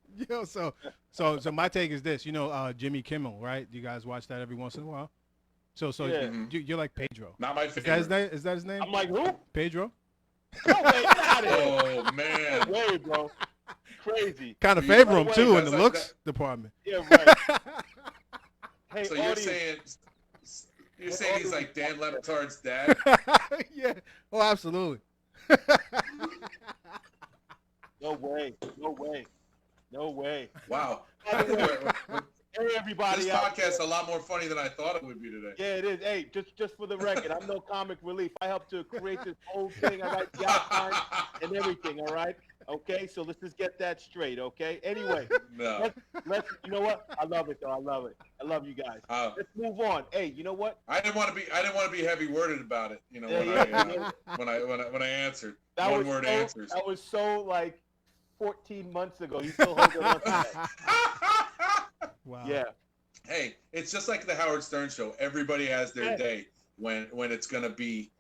So my take is this. Jimmy Kimmel, right? You guys watch that every once in a while. So Yeah. you're like Pedro. Not my favorite. Is that his name? I'm like, who? Pedro. No way, get out of here. Oh man. Way, bro. Crazy. Kind of favor him way, too in that's the like looks that. department. Yeah, right. Hey, So audience. you're saying he's like Dan Le Batard's dad? Yeah. Oh, absolutely. No way. No way. No way. Wow. By the way, hey everybody This out podcast is a lot more funny than I thought it would be today. Yeah, it is. Hey, just for the record, I'm no comic relief. I helped to create this whole thing. I write the outline and everything. All right. Okay. So let's just get that straight. Okay. Anyway, No. let's. You know what? I love it though. I love it. I love you guys. Let's move on. Hey, you know what? I didn't want to be heavy worded about it. You know, when I answered That one was word so, answers. That was so like 14 months ago. You still holding on to that? Wow. Yeah. Hey, it's just like the Howard Stern show. Everybody has their day when it's gonna be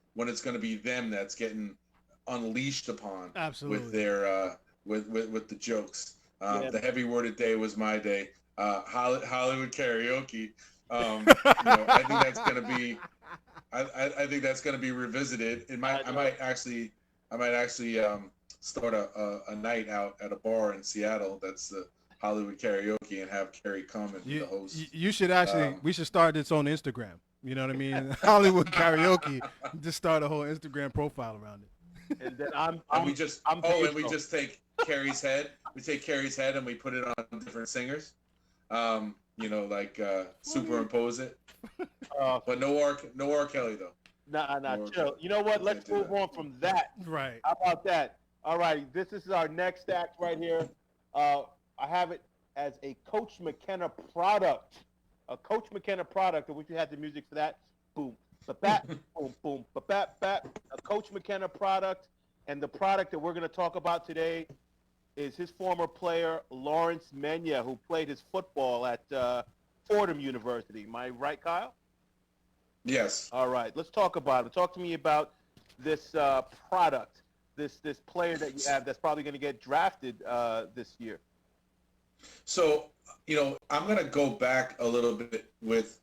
them that's getting unleashed upon. Absolutely. With their with the jokes. The heavy worded day was my day. Hollywood karaoke. I think that's gonna be. I think that's gonna be revisited. I might actually start a night out at a bar in Seattle. That's the Hollywood karaoke and have Carrie come and be the host. You should actually. We should start this on Instagram. You know what I mean? Hollywood karaoke. Just start a whole Instagram profile around it. And then we just take Carrie's head. We take Carrie's head and we put it on different singers. Superimpose it. But no R. Kelly though. Nah, chill. You know what? Let's move on from that. Right. How about that? All right. This is our next act right here. I have it as a Coach McKenna product. A Coach McKenna product. I wish you had the music for that. Boom. Ba-bat. Boom. Boom. Ba-bat. Bat. A Coach McKenna product. And the product that we're going to talk about today is his former player, Lawrence Menya, who played his football at Fordham University. Am I right, Kyle? Yes. All right. Let's talk about it. Talk to me about this product, this player that you have that's probably going to get drafted this year. So, I'm going to go back a little bit with,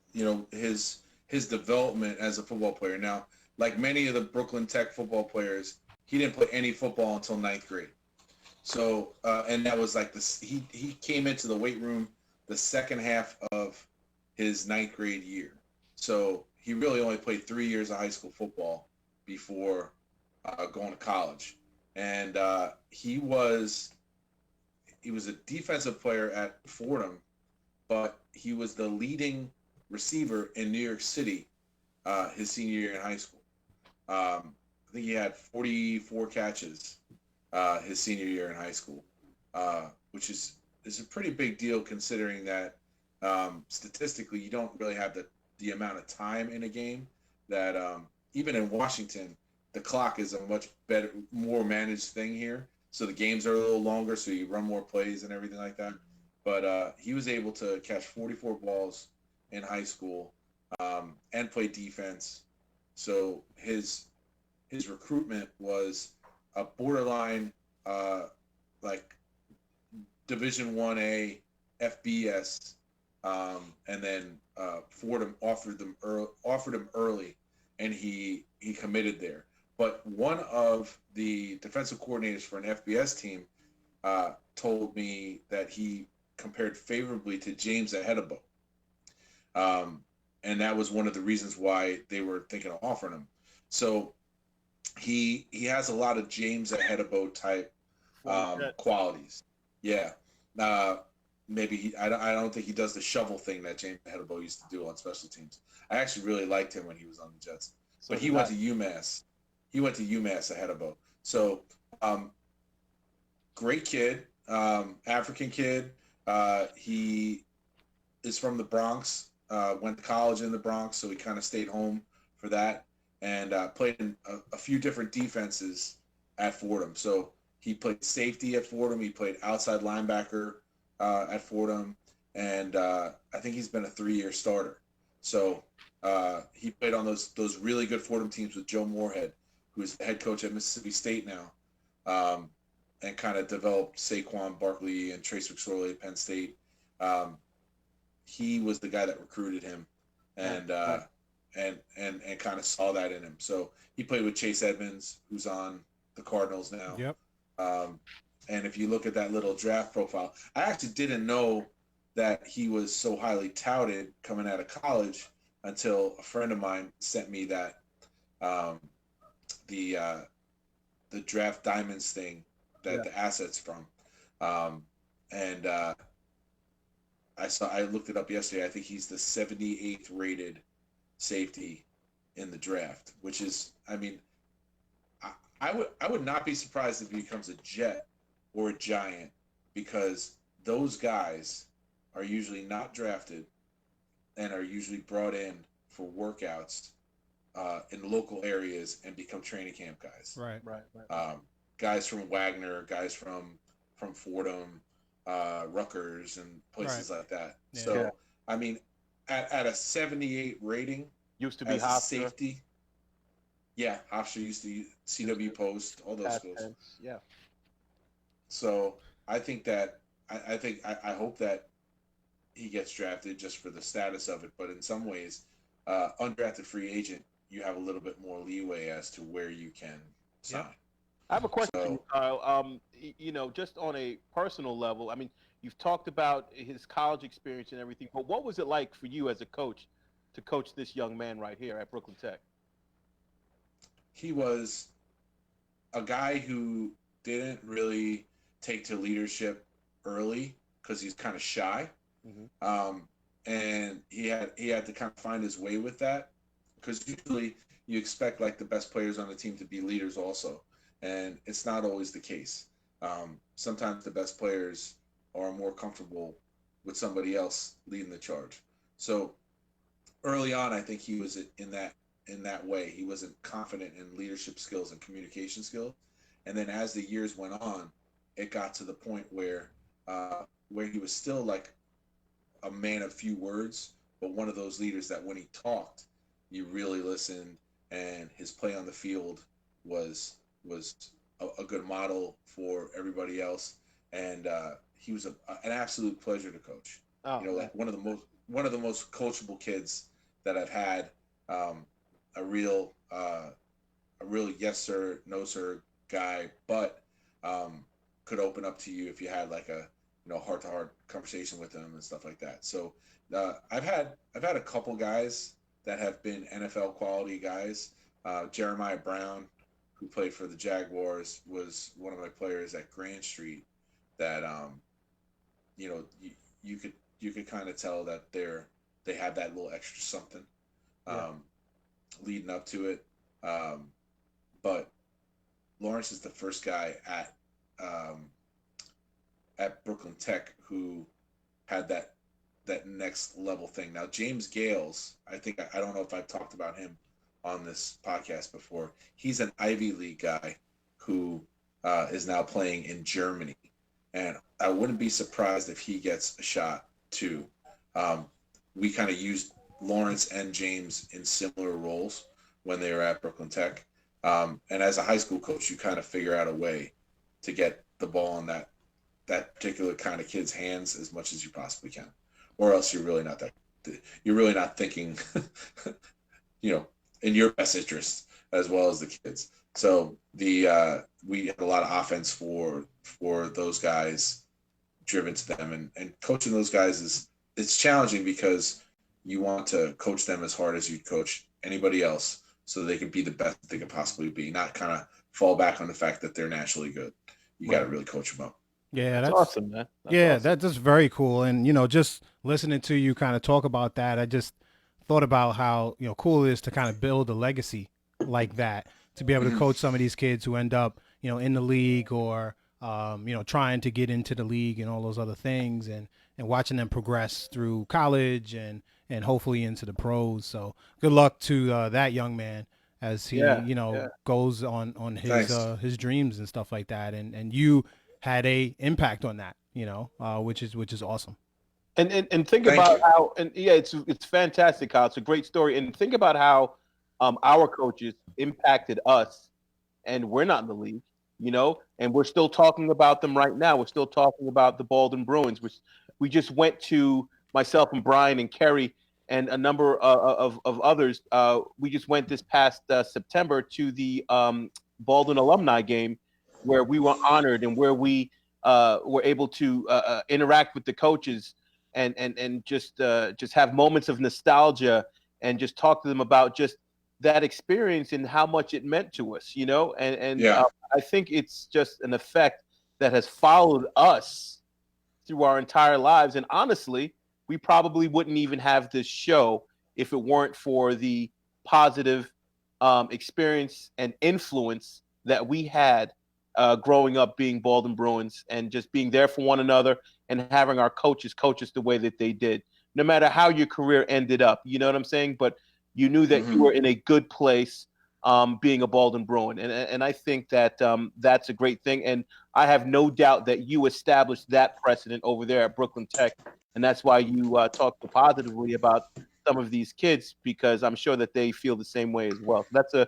his development as a football player. Now, like many of the Brooklyn Tech football players, he didn't play any football until 9th grade. So, and that was like this. He came into the weight room the second half of his 9th grade year. So he really only played 3 years of high school football before going to college. And he was a defensive player at Fordham, but he was the leading receiver in New York City his senior year in high school. I think he had 44 catches his senior year in high school, which is a pretty big deal considering that statistically you don't really have the amount of time in a game that even in Washington, the clock is a much better, more managed thing here. So the games are a little longer, so you run more plays and everything like that. But he was able to catch 44 balls in high school and play defense. So his recruitment was a borderline like Division 1A FBS, and then Fordham offered him early, and he committed there. But one of the defensive coordinators for an FBS team told me that he compared favorably to James Ahedebo. And that was one of the reasons why they were thinking of offering him. So he has a lot of James Ahedebo type qualities. Yeah. Maybe I don't think he does the shovel thing that James Ahedebo used to do on special teams. I actually really liked him when he was on the Jets. But he went to UMass. He went to UMass Ahedebo. So great kid, African kid. He is from the Bronx, went to college in the Bronx, so he kind of stayed home for that, and played in a few different defenses at Fordham. So he played safety at Fordham. He played outside linebacker at Fordham, and I think he's been a 3-year starter. So he played on those really good Fordham teams with Joe Moorhead, who is the head coach at Mississippi State now, and kind of developed Saquon Barkley and Trace McSorley at Penn State. He was the guy that recruited him, and kind of saw that in him. So he played with Chase Edmonds, who's on the Cardinals now. Yep. And if you look at that little draft profile, I actually didn't know that he was so highly touted coming out of college until a friend of mine sent me that the draft diamonds thing that the assets from. And I looked it up yesterday. I think he's the 78th rated safety in the draft, which is, I mean, I would not be surprised if he becomes a Jet or a Giant, because those guys are usually not drafted and are usually brought in for workouts in local areas and become training camp guys. Right. Guys from Wagner, guys from Fordham, Rutgers, and places like that. Yeah. So, I mean, at a 78 rating, Used to be as a Hofstra. safety. Yeah, Hofstra used to use CW Post, all those schools. Yeah. So I think that I hope that he gets drafted just for the status of it. But in some ways, undrafted free agent, you have a little bit more leeway as to where you can sign. I have a question for you, Kyle. Just on a personal level, I mean, you've talked about his college experience and everything, but what was it like for you as a coach to coach this young man right here at Brooklyn Tech? He was a guy who didn't really take to leadership early because he's kind of shy. Mm-hmm. And he had to kind of find his way with that, because usually you expect like the best players on the team to be leaders also, and it's not always the case. Sometimes the best players are more comfortable with somebody else leading the charge. So early on, I think he was in that way. He wasn't confident in leadership skills and communication skills, and then as the years went on, it got to the point where he was still like a man of few words, but one of those leaders that when he talked, you really listened, and his play on the field was a good model for everybody else, and he was an absolute pleasure to coach. Like one of the most coachable kids that I've had. A real yes sir, no sir guy, but could open up to you if you had like a heart-to-heart conversation with him and stuff like that. So I've had a couple guys that have been NFL quality guys. Jeremiah Brown, who played for the Jaguars, was one of my players at Grand Street that you could kind of tell that they had that little extra something leading up to it. But Lawrence is the first guy at Brooklyn Tech who had that next level thing. Now, James Gales, I don't know if I've talked about him on this podcast before. He's an Ivy League guy who is now playing in Germany, and I wouldn't be surprised if he gets a shot too. We kind of used Lawrence and James in similar roles when they were at Brooklyn Tech, and as a high school coach, you kind of figure out a way to get the ball in that particular kind of kid's hands as much as you possibly can, or else you're really not thinking in your best interest as well as the kids. So we had a lot of offense for those guys, driven to them, and coaching those guys it's challenging because you want to coach them as hard as you'd coach anybody else so they can be the best they can possibly be, not kind of fall back on the fact that they're naturally good. You got to really coach them up. Yeah, that's awesome, man. Awesome. That's very cool. And just listening to you kind of talk about that, I just thought about how cool it is to kind of build a legacy like that, to be able to coach some of these kids who end up in the league or trying to get into the league and all those other things, and watching them progress through college and hopefully into the pros. So good luck to that young man as he goes on his dreams and stuff like that, and you had a impact on that, which is awesome. And think about how, and it's fantastic, Kyle. It's a great story. And think about how our coaches impacted us, and we're not in the league, and we're still talking about them right now. We're still talking about the Baldwin Bruins, which we just went to, myself and Brian and Kerry and a number of others. We just went this past September to the Baldwin alumni game, where we were honored and where we were able to interact with the coaches and just have moments of nostalgia and just talk to them about just that experience and how much it meant to us, you know, and Yeah. I think it's just an effect that has followed us through our entire lives. And honestly, we probably wouldn't even have this show if it weren't for the positive experience and influence that we had growing up being Baldwin Bruins and just being there for one another and having our coaches coach us the way that they did, no matter how your career ended up. You know what I'm saying? But you knew that you were in a good place being a Baldwin Bruin. And I think that that's a great thing. And I have no doubt that you established that precedent over there at Brooklyn Tech. And that's why you talk so positively about some of these kids, because I'm sure that they feel the same way as well. So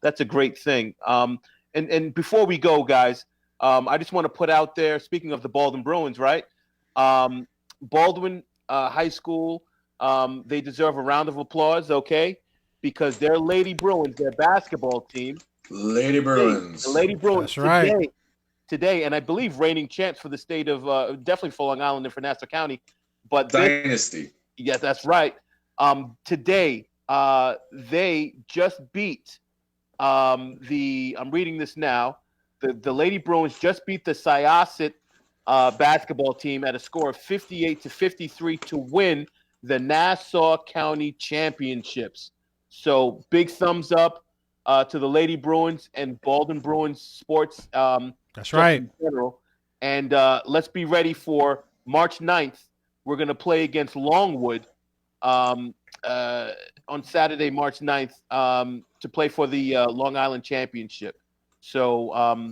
that's a great thing. And before we go, guys, I just want to put out there, speaking of the Baldwin Bruins, right? Baldwin High School, they deserve a round of applause, okay? Because their Lady Bruins, their basketball team, Lady Bruins. the Lady Bruins That's right. today, and I believe reigning champs for the state of definitely for Long Island and for Nassau County, but Dynasty. yeah, that's right. Today, they just beat I'm reading this now. The Lady Bruins just beat the Syosset basketball team at a score of 58-53 to win the Nassau County Championships. So big thumbs up to the Lady Bruins and Baldwin Bruins sports. That's right. In general. And let's be ready for March 9th. We're going to play against Longwood on Saturday, March 9th, to play for the Long Island Championship. So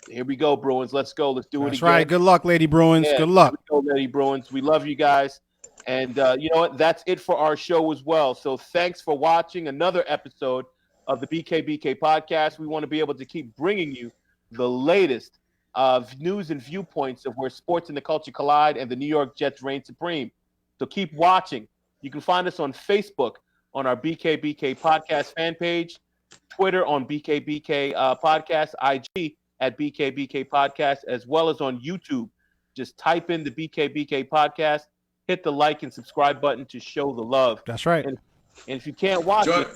here we go, Bruins. Let's go. Let's do it again. That's right. Good luck, Lady Bruins. Yeah, Good luck. Here we go, Lady Bruins. We love you guys. And you know what? That's it for our show as well. So thanks for watching another episode of the BKBK podcast. We want to be able to keep bringing you the latest news and viewpoints of where sports and the culture collide and the New York Jets reign supreme. So keep watching. You can find us on Facebook on our BKBK podcast fan page, Twitter on BKBK podcast, IG at BKBK podcast, as well as on YouTube. Just type in the BKBK podcast, hit the like and subscribe button to show the love. That's right. And if you can't watch it,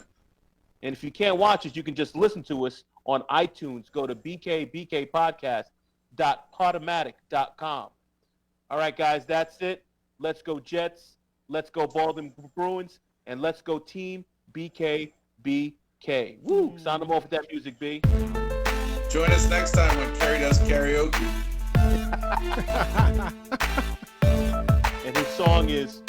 you can just listen to us on iTunes. Go to bkbkpodcast.podomatic.com. All right, guys, that's it. Let's go Jets. Let's go Baldwin Bruins. And let's go Team BKBK. Woo! Sound them off with that music, B. Join us next time when Carrie does karaoke. And his song is